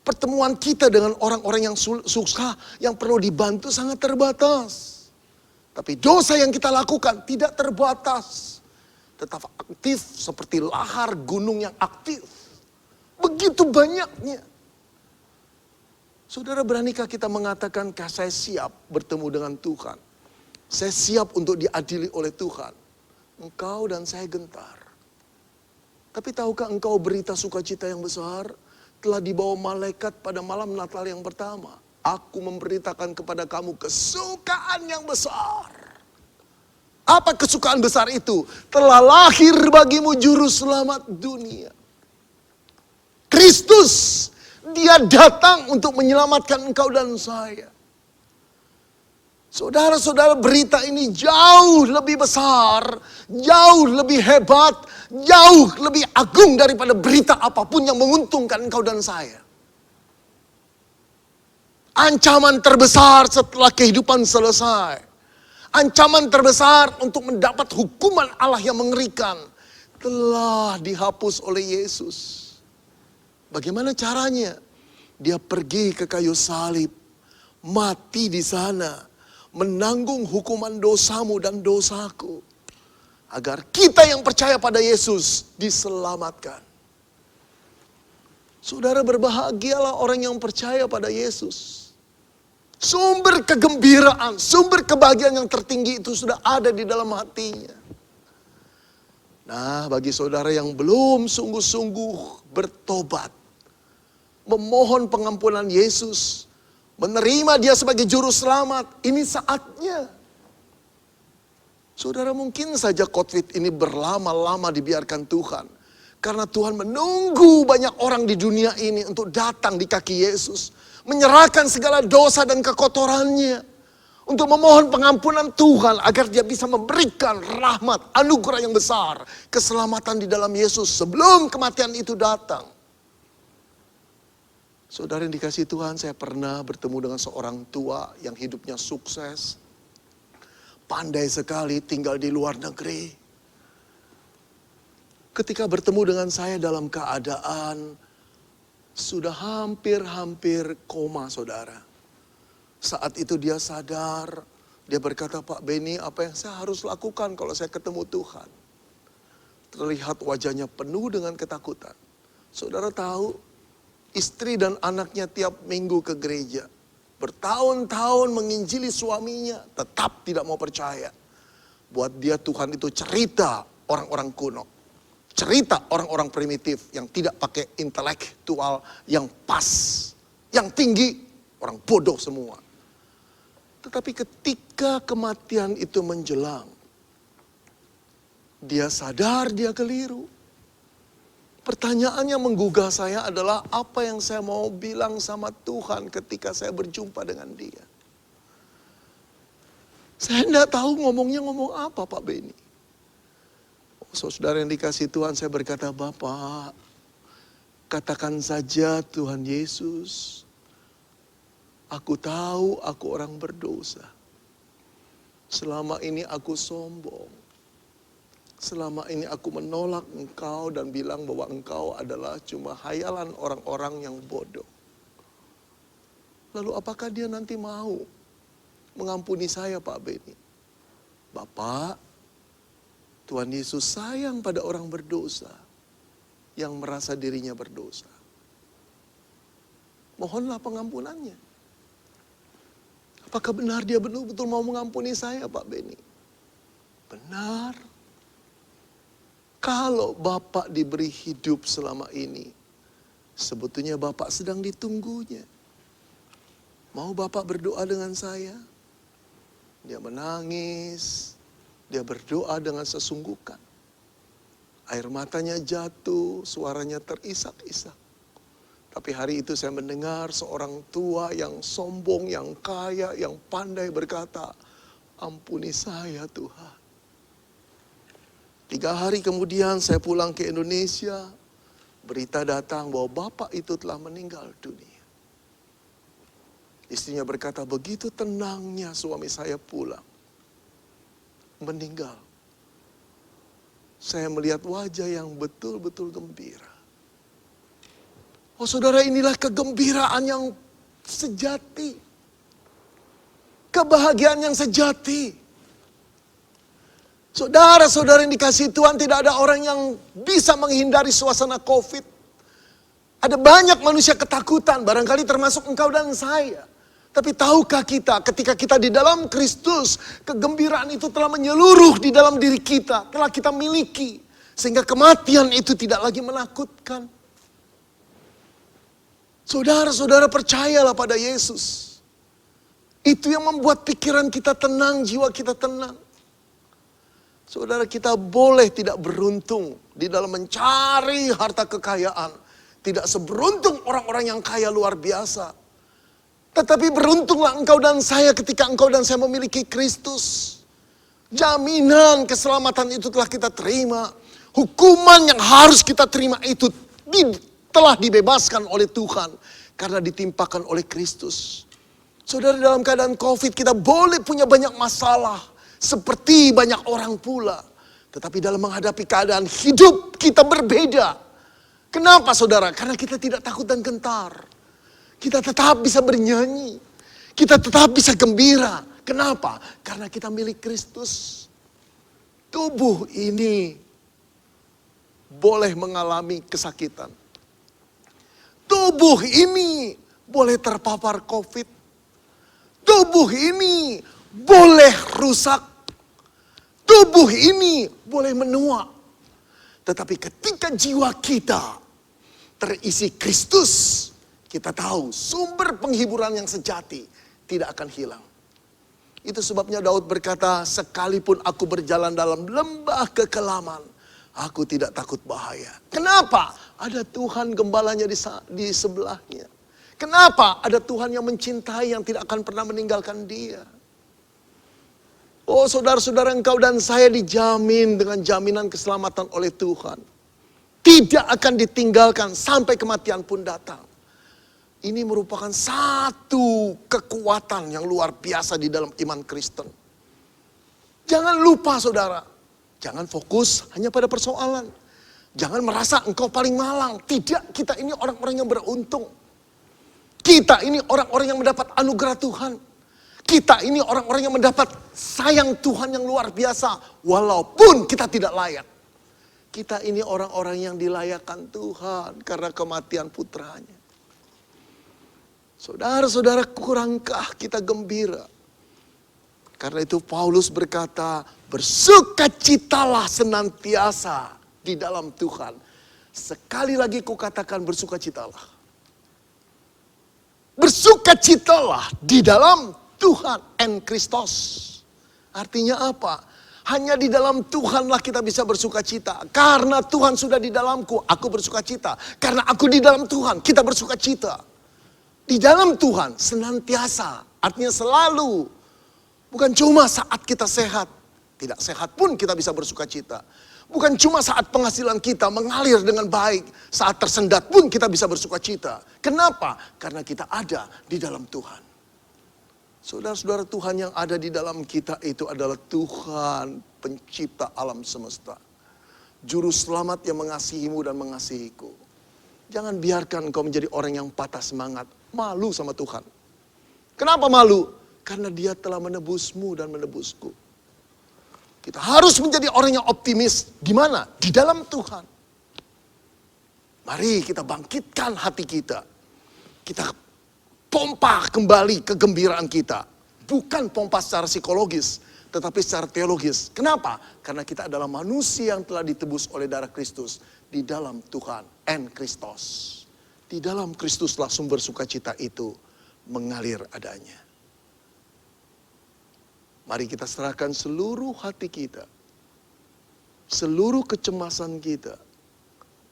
Pertemuan kita dengan orang-orang yang susah, yang perlu dibantu sangat terbatas. Tapi dosa yang kita lakukan tidak terbatas. Tetap aktif seperti lahar gunung yang aktif. Begitu banyaknya. Saudara, beranikah kita mengatakan, saya siap bertemu dengan Tuhan? Saya siap untuk diadili oleh Tuhan. Engkau dan saya gentar. Tapi tahukah engkau berita sukacita yang besar telah dibawa malaikat pada malam Natal yang pertama? Aku memberitakan kepada kamu kesukaan yang besar. Apa kesukaan besar itu? Telah lahir bagimu juru selamat dunia. Kristus, dia datang untuk menyelamatkan engkau dan saya. Saudara-saudara, berita ini jauh lebih besar, jauh lebih hebat, jauh lebih agung daripada berita apapun yang menguntungkan engkau dan saya. Ancaman terbesar setelah kehidupan selesai, ancaman terbesar untuk mendapat hukuman Allah yang mengerikan, telah dihapus oleh Yesus. Bagaimana caranya? Dia pergi ke kayu salib, mati di sana, menanggung hukuman dosamu dan dosaku, agar kita yang percaya pada Yesus diselamatkan. Saudara, berbahagialah orang yang percaya pada Yesus. Sumber kegembiraan, sumber kebahagiaan yang tertinggi itu sudah ada di dalam hatinya. Nah, bagi saudara yang belum sungguh-sungguh bertobat, memohon pengampunan Yesus, menerima dia sebagai juru selamat, ini saatnya. Saudara, mungkin saja COVID ini berlama-lama dibiarkan Tuhan. Karena Tuhan menunggu banyak orang di dunia ini untuk datang di kaki Yesus. Menyerahkan segala dosa dan kekotorannya. Untuk memohon pengampunan Tuhan agar dia bisa memberikan rahmat, anugerah yang besar. Keselamatan di dalam Yesus sebelum kematian itu datang. Saudara yang dikasihi Tuhan, saya pernah bertemu dengan seorang tua yang hidupnya sukses. Pandai sekali tinggal di luar negeri. Ketika bertemu dengan saya dalam keadaan sudah hampir koma, saudara. Saat itu dia sadar, dia berkata, Pak Benny, apa yang saya harus lakukan kalau saya ketemu Tuhan? Terlihat wajahnya penuh dengan ketakutan. Saudara tahu, istri dan anaknya tiap minggu ke gereja. Bertahun-tahun menginjili suaminya, tetap tidak mau percaya. Buat dia Tuhan itu cerita orang-orang kuno. Cerita orang-orang primitif yang tidak pakai intelektual yang pas. Yang tinggi, orang bodoh semua. Tetapi ketika kematian itu menjelang, dia sadar dia keliru. Pertanyaannya menggugah saya adalah apa yang saya mau bilang sama Tuhan ketika saya berjumpa dengan dia. Saya tidak tahu ngomongnya ngomong apa Pak Benny. Saudara yang dikasihi Tuhan, saya berkata, Bapak, katakan saja Tuhan Yesus, aku tahu aku orang berdosa. Selama ini aku sombong. Selama ini aku menolak Engkau dan bilang bahwa Engkau adalah cuma hayalan orang-orang yang bodoh. Lalu apakah dia nanti mau mengampuni saya Pak Benny? Bapak, Tuhan Yesus sayang pada orang berdosa yang merasa dirinya berdosa. Mohonlah pengampunannya. Apakah benar dia betul-betul mau mengampuni saya Pak Benny? Benar. Kalau Bapak diberi hidup selama ini, sebetulnya Bapak sedang ditunggunya. Mau Bapak berdoa dengan saya? Dia menangis. Dia berdoa dengan sesungguhkan. Air matanya jatuh, suaranya terisak-isak. Tapi hari itu saya mendengar seorang tua yang sombong, yang kaya, yang pandai berkata, ampuni saya Tuhan. 3 hari kemudian saya pulang ke Indonesia, berita datang bahwa bapak itu telah meninggal dunia. Istrinya berkata, begitu tenangnya suami saya pulang. Meninggal. Saya melihat wajah yang betul-betul gembira. Oh saudara, inilah kegembiraan yang sejati. Kebahagiaan yang sejati. Saudara-saudara yang dikasihi Tuhan, tidak ada orang yang bisa menghindari suasana COVID. Ada banyak manusia ketakutan, barangkali termasuk engkau dan saya. Tapi tahukah kita ketika kita di dalam Kristus, kegembiraan itu telah menyeluruh di dalam diri kita, telah kita miliki. Sehingga kematian itu tidak lagi menakutkan. Saudara-saudara, percayalah pada Yesus. Itu yang membuat pikiran kita tenang, jiwa kita tenang. Saudara, kita boleh tidak beruntung di dalam mencari harta kekayaan. Tidak seberuntung orang-orang yang kaya luar biasa. Tetapi beruntunglah engkau dan saya ketika engkau dan saya memiliki Kristus. Jaminan keselamatan itu telah kita terima. Hukuman yang harus kita terima itu telah dibebaskan oleh Tuhan. Karena ditimpakan oleh Kristus. Saudara, dalam keadaan COVID kita boleh punya banyak masalah. Seperti banyak orang pula. Tetapi dalam menghadapi keadaan hidup kita berbeda. Kenapa saudara? Karena kita tidak takut dan gentar. Kita tetap bisa bernyanyi. Kita tetap bisa gembira. Kenapa? Karena kita milik Kristus. Tubuh ini boleh mengalami kesakitan. Tubuh ini boleh terpapar COVID. Tubuh ini boleh rusak. Tubuh ini boleh menua. Tetapi ketika jiwa kita terisi Kristus, kita tahu sumber penghiburan yang sejati tidak akan hilang. Itu sebabnya Daud berkata, sekalipun aku berjalan dalam lembah kekelaman, Aku tidak takut bahaya. Kenapa? Ada Tuhan gembalanya di sebelahnya. Kenapa? Ada Tuhan yang mencintai, yang tidak akan pernah meninggalkan dia. Oh saudara-saudara, engkau dan saya dijamin dengan jaminan keselamatan oleh Tuhan. Tidak akan ditinggalkan sampai kematian pun datang. Ini merupakan satu kekuatan yang luar biasa di dalam iman Kristen. Jangan lupa saudara, jangan fokus hanya pada persoalan. Jangan merasa engkau paling malang. Tidak, kita ini orang-orang yang beruntung. Kita ini orang-orang yang mendapat anugerah Tuhan. Kita ini orang-orang yang mendapat sayang Tuhan yang luar biasa. Walaupun kita tidak layak. Kita ini orang-orang yang dilayakkan Tuhan karena kematian putranya. Saudara-saudara, kurangkah kita gembira? Karena itu Paulus berkata, bersukacitalah senantiasa di dalam Tuhan. Sekali lagi kukatakan bersukacitalah. Bersukacitalah di dalam Tuhan and Kristus. Artinya apa? Hanya di dalam Tuhanlah kita bisa bersukacita. Karena Tuhan sudah di dalamku, aku bersukacita. Karena aku di dalam Tuhan, kita bersukacita. Di dalam Tuhan, senantiasa. Artinya selalu. Bukan cuma saat kita sehat. Tidak sehat pun kita bisa bersukacita. Bukan cuma saat penghasilan kita mengalir dengan baik. Saat tersendat pun kita bisa bersukacita. Kenapa? Karena kita ada di dalam Tuhan. Saudara-saudara, Tuhan yang ada di dalam kita itu adalah Tuhan pencipta alam semesta. Juru selamat yang mengasihimu dan mengasihiku. Jangan biarkan engkau menjadi orang yang patah semangat. Malu sama Tuhan. Kenapa malu? Karena dia telah menebusmu dan menebusku. Kita harus menjadi orang yang optimis. Di mana? Di dalam Tuhan. Mari kita bangkitkan hati kita. Kita pompa kembali kegembiraan kita. Bukan pompa secara psikologis, tetapi secara teologis. Kenapa? Karena kita adalah manusia yang telah ditebus oleh darah Kristus. Di dalam Tuhan and Kristus. Di dalam Kristuslah sumber sukacita itu mengalir adanya. Mari kita serahkan seluruh hati kita. Seluruh kecemasan kita.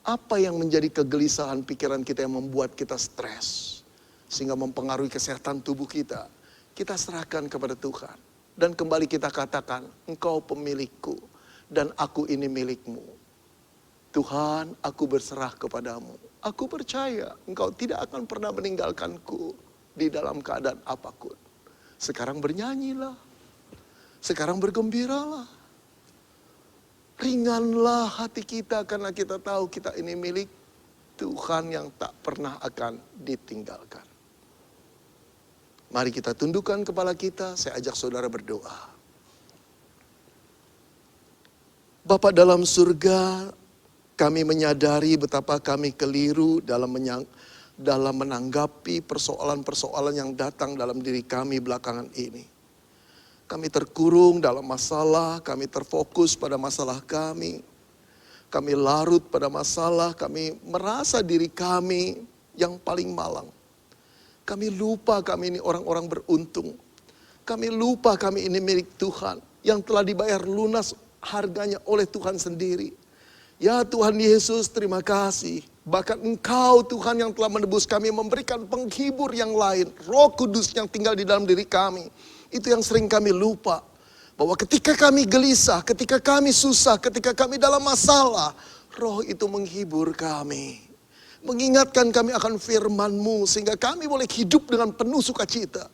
Apa yang menjadi kegelisahan pikiran kita yang membuat kita stres. Sehingga mempengaruhi kesehatan tubuh kita. Kita serahkan kepada Tuhan. Dan kembali kita katakan, engkau pemilikku. Dan aku ini milikmu. Tuhan, aku berserah kepadamu. Aku percaya engkau tidak akan pernah meninggalkanku. Di dalam keadaan apapun. Sekarang bernyanyilah. Sekarang bergembiralah. Ringanlah hati kita karena kita tahu kita ini milik Tuhan yang tak pernah akan ditinggalkan. Mari kita tundukkan kepala kita, saya ajak saudara berdoa. Bapa dalam surga, kami menyadari betapa kami keliru dalam menanggapi persoalan-persoalan yang datang dalam diri kami belakangan ini. Kami terkurung dalam masalah, kami terfokus pada masalah kami. Kami larut pada masalah, kami merasa diri kami yang paling malang. Kami lupa kami ini orang-orang beruntung. Kami lupa kami ini milik Tuhan yang telah dibayar lunas harganya oleh Tuhan sendiri. Ya Tuhan Yesus, terima kasih. Bahkan Engkau Tuhan yang telah menebus kami, memberikan penghibur yang lain. Roh Kudus yang tinggal di dalam diri kami. Itu yang sering kami lupa. Bahwa ketika kami gelisah, ketika kami susah, ketika kami dalam masalah, Roh itu menghibur kami. Mengingatkan kami akan firman-Mu sehingga kami boleh hidup dengan penuh sukacita.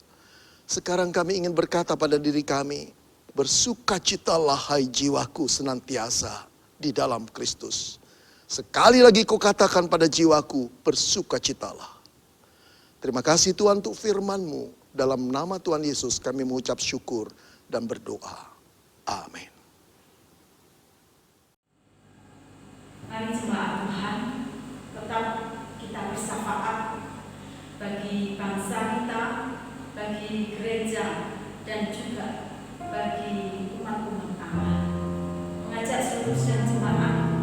Sekarang kami ingin berkata pada diri kami, bersukacitalah hai jiwaku senantiasa di dalam Kristus. Sekali lagi kau katakan pada jiwaku, bersukacitalah. Terima kasih Tuhan untuk firman-Mu. Dalam nama Tuhan Yesus kami mengucap syukur dan berdoa. Amin. Mari jemaat Tuhan, tetap kita bersyafaat bagi bangsa kita, bagi gereja, dan juga bagi umat-umat Allah. Mengajak seluruh jemaat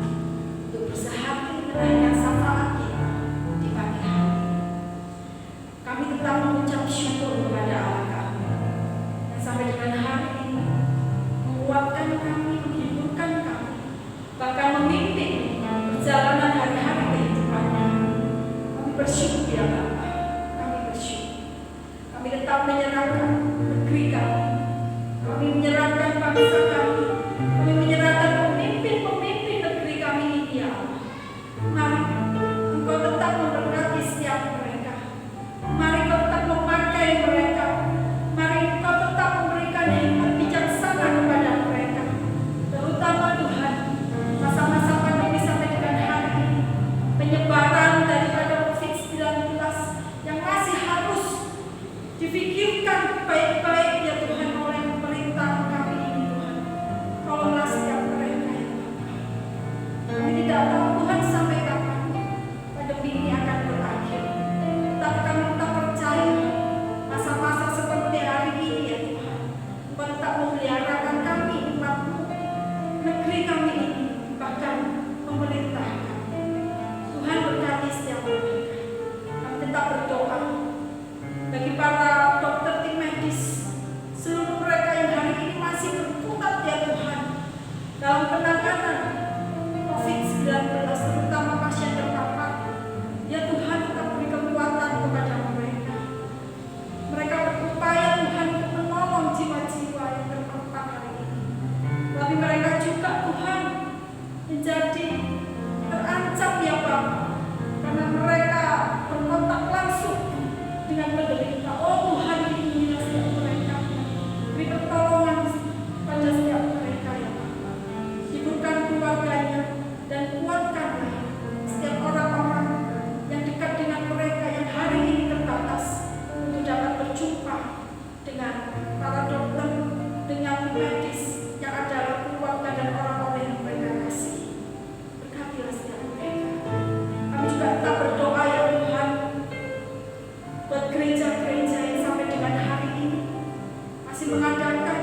untuk bersehati menaikkan syafaat kita di pagi hari. Kami tetap mengucap syukur kepada Allah kami yang sampai dengan hari ini menguatkan kami, menghiburkan kami, bahkan memimpin Kami tetap menyerahkan negeri kami. Kami menyerahkan bangsa kami. Kami menyerahkan pemimpin-pemimpin negeri kami ini, ya Allah. Mari Engkau tetap memberkati setiap mereka. Mari Engkau tetap memakai mereka. Mari Engkau tetap memberikan hikmat bijaksana kepada mereka. Terutama Tuhan, masa-masa pandemi sampai dengan hari ini, penyebaran daripada COVID-19 yang masih harus difikirkan baik-baik, ya Tuhan, oleh pemerintah kami ini, Tuhan. Tolonglah setiap mereka, ya Bapa. Kami tidak tahu Tuhan sampai kapan pandemi ini akan berakhir. Tetapi kami tetap percaya masa-masa seperti hari ini, ya Tuhan, Engkau tetap memeliharakan kami, umat-Mu, negeri kami ini, bahkan pemerintah kami. Tuhan berkati setiap mereka. Kami tetap berdoa bagi para dokter tim medis, seluruh mereka yang hari ini masih berkutat, ya Tuhan, dalam penanganan COVID-19, terutama pasien terpapar. Ya Tuhan, tetap beri kekuatan kepada mereka. Mereka berupaya, Tuhan, untuk menolong jiwa-jiwa yang terpapar hari ini. Tapi mereka juga, Tuhan, menjadi terancam, ya Bapa, karena mereka berkontak langsung dengan penderita. Oh Tuhan, lindungilah setiap mereka. Beri pertolongan pada setiap mereka, ya Bapa. Hiburkan keluarganya dan kuatkanlah setiap orang-orang yang dekat dengan mereka yang hari ini terbatas untuk dapat berjumpa dengan para dokter, dengan medis yang adalah keluarga dan orang-orang yang mereka kasih. Berkatilah setiap mereka. Kami juga tetap berdoa, ya Tuhan, buat gereja-gereja yang sampai dengan hari ini masih mengadakan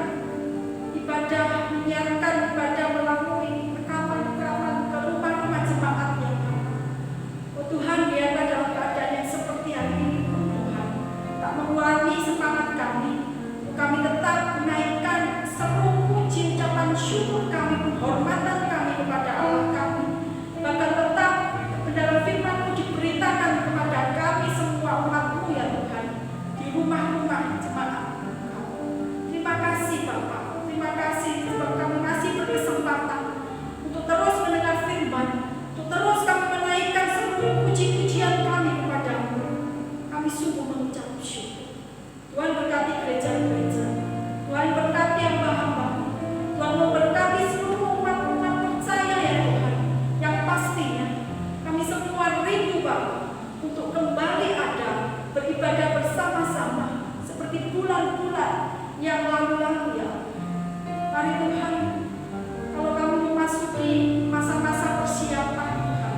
ibadah, menyiarkan ibadah melalui rekaman-rekaman ke rumah-rumah jemaat, ya Tuhan. Oh Tuhan, biarlah dalam keadaan yang seperti hari ini pun, Tuhan, tak mengurangi semangat kami. Kami tetap menaikkan seru puji, ucapan syukur kami, penghormatan kami kepada Allah kami. Bahkan tetap kebenaran firman-Mu diberitakan kepada kami semua umat-Mu, ya Tuhan, di rumah-rumah jemaat Engkau. Terima kasih Bapa. Terima kasih sebab kami masih berkesempatan untuk terus mendengar firman, untuk terus kami menaikkan seluruh puji-pujian kami kepada-Mu. Kami sungguh mengucap syukur. Tuhan berkati gereja-gereja. Tuhan berkati hamba-hamba. Tuhan memberkati seluruh umat-umat percaya, ya Tuhan, yang pastinya kami semua rindu, Bapa, untuk kembali ada beribadah bersama-sama seperti bulan-bulan yang lalu-lalu, ya. Mari Tuhan, kalau kami memasuki masa-masa persiapan, Tuhan,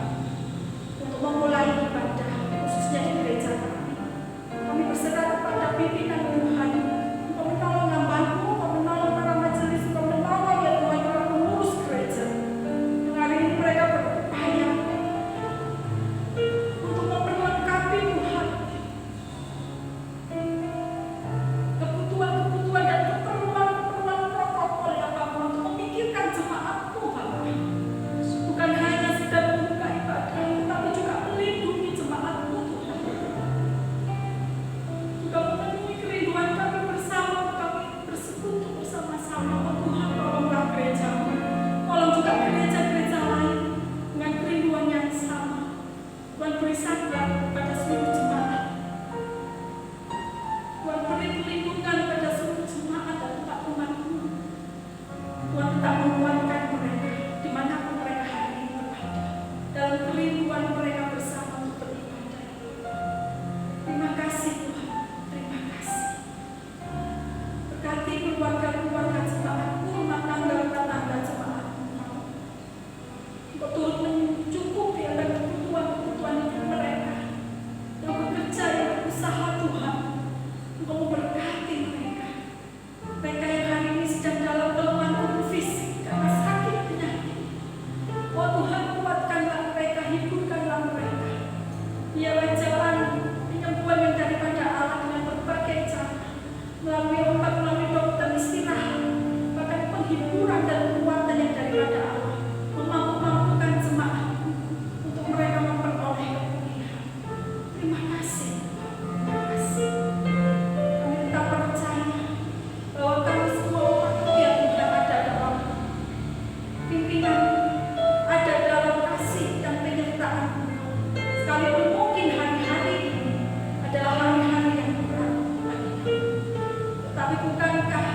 Tetapi bukankah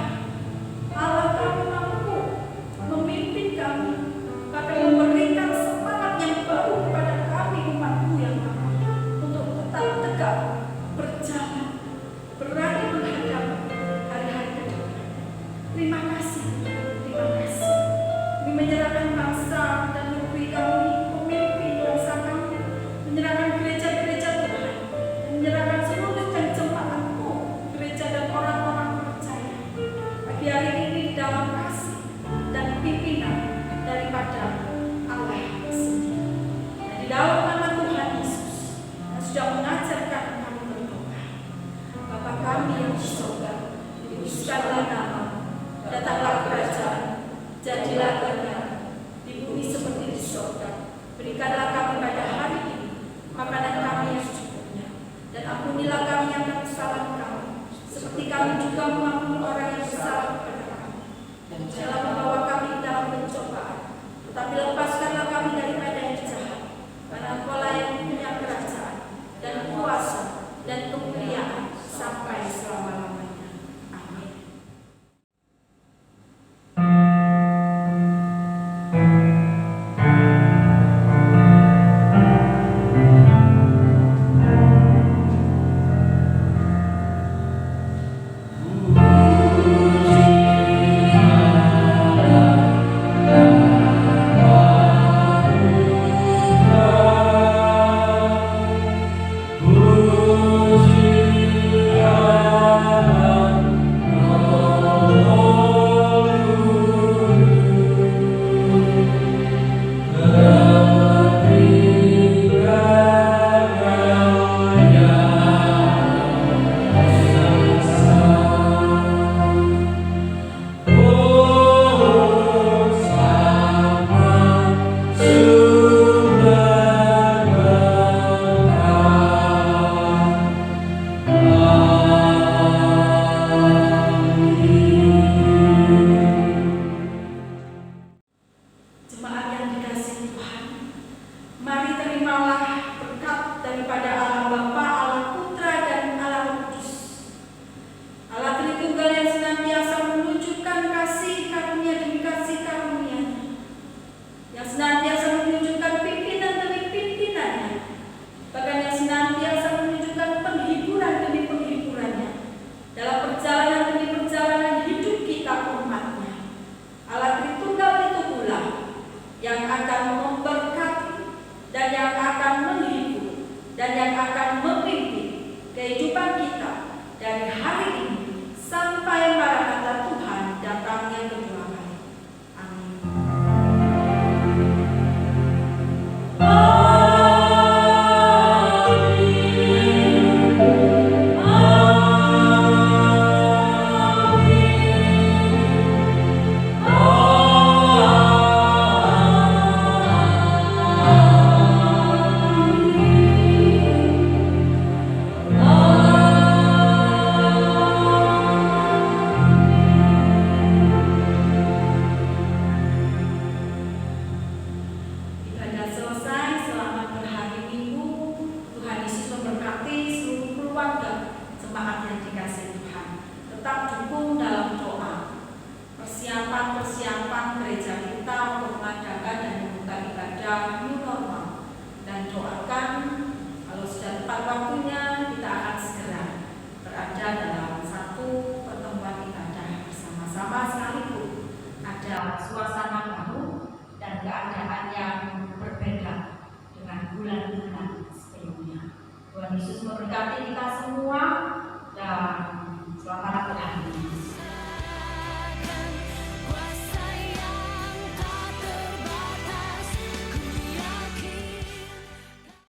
Allah kami mampu memimpin kami, bahkan memberikan semangat yang baru kepada kami umat-Mu yang lama untuk tetap tegak berjalan, berani menghadapi hari-hari ke depan. Terima kasih, terima kasih. Kami menyerahkan bangsa dan negeri kami, pemimpin bangsa kami, menyerahkan gereja-gereja Tuhan, menyerahkan seluruh jemaat-Mu, gereja dan orang-orang percaya. Pagi hari ini dalam kasih dan pimpinan daripada Allah sendiri. Dan di dalam nama Tuhan Yesus yang sudah mengajarkan kami berdoa. Bapa kami yang di surga, dikuduskanlah nama-Mu, datanglah kerajaan, jadilah kehendak-Mu di bumi seperti di surga. Berikanlah kami pada hari ini makanan kami yang secukupnya, dan ampunilah kami akan kesalahan kami, seperti kami juga mengampuni orang yang bersalah kepada kami. Dan janganlah membawa kami dalam pencobaan, tetapi lepaskanlah kami daripada yang jahat. Karena Engkau-lah yang punya kerajaan dan kuasa dan kemuliaan sampai selama-lamanya. Amin. Jemaat yang dikasihi Tuhan, mari terimalah berkat daripada Allah Bapa, Allah Putra, dan Allah Roh Kudus. Allah Tritunggal yang senantiasa menunjukkan kasih karunia demi kasih karunia-Nya, yang senantiasa menunjukkan pimpinan demi pimpinannya, bahkan yang senantiasa menunjukkan penghiburan demi penghiburannya dalam perjalanan demi perjalanan hidup kita umat-Nya. Allah Tritunggal itu pula yang akan memberkati dan yang akan menghibur dan yang akan memimpin kehidupan kita dari hari ini sampai Maranatha Tuhan datang yang kedua kali. Amin. Ibadah selesai, selamat berhari Minggu. Tuhan Yesus memberkati seluruh keluarga jemaat yang dikasihi Tuhan. Tetap dukung dalam doa persiapan gereja kita untuk mengadakan dan membuka ibadah new normal dan doa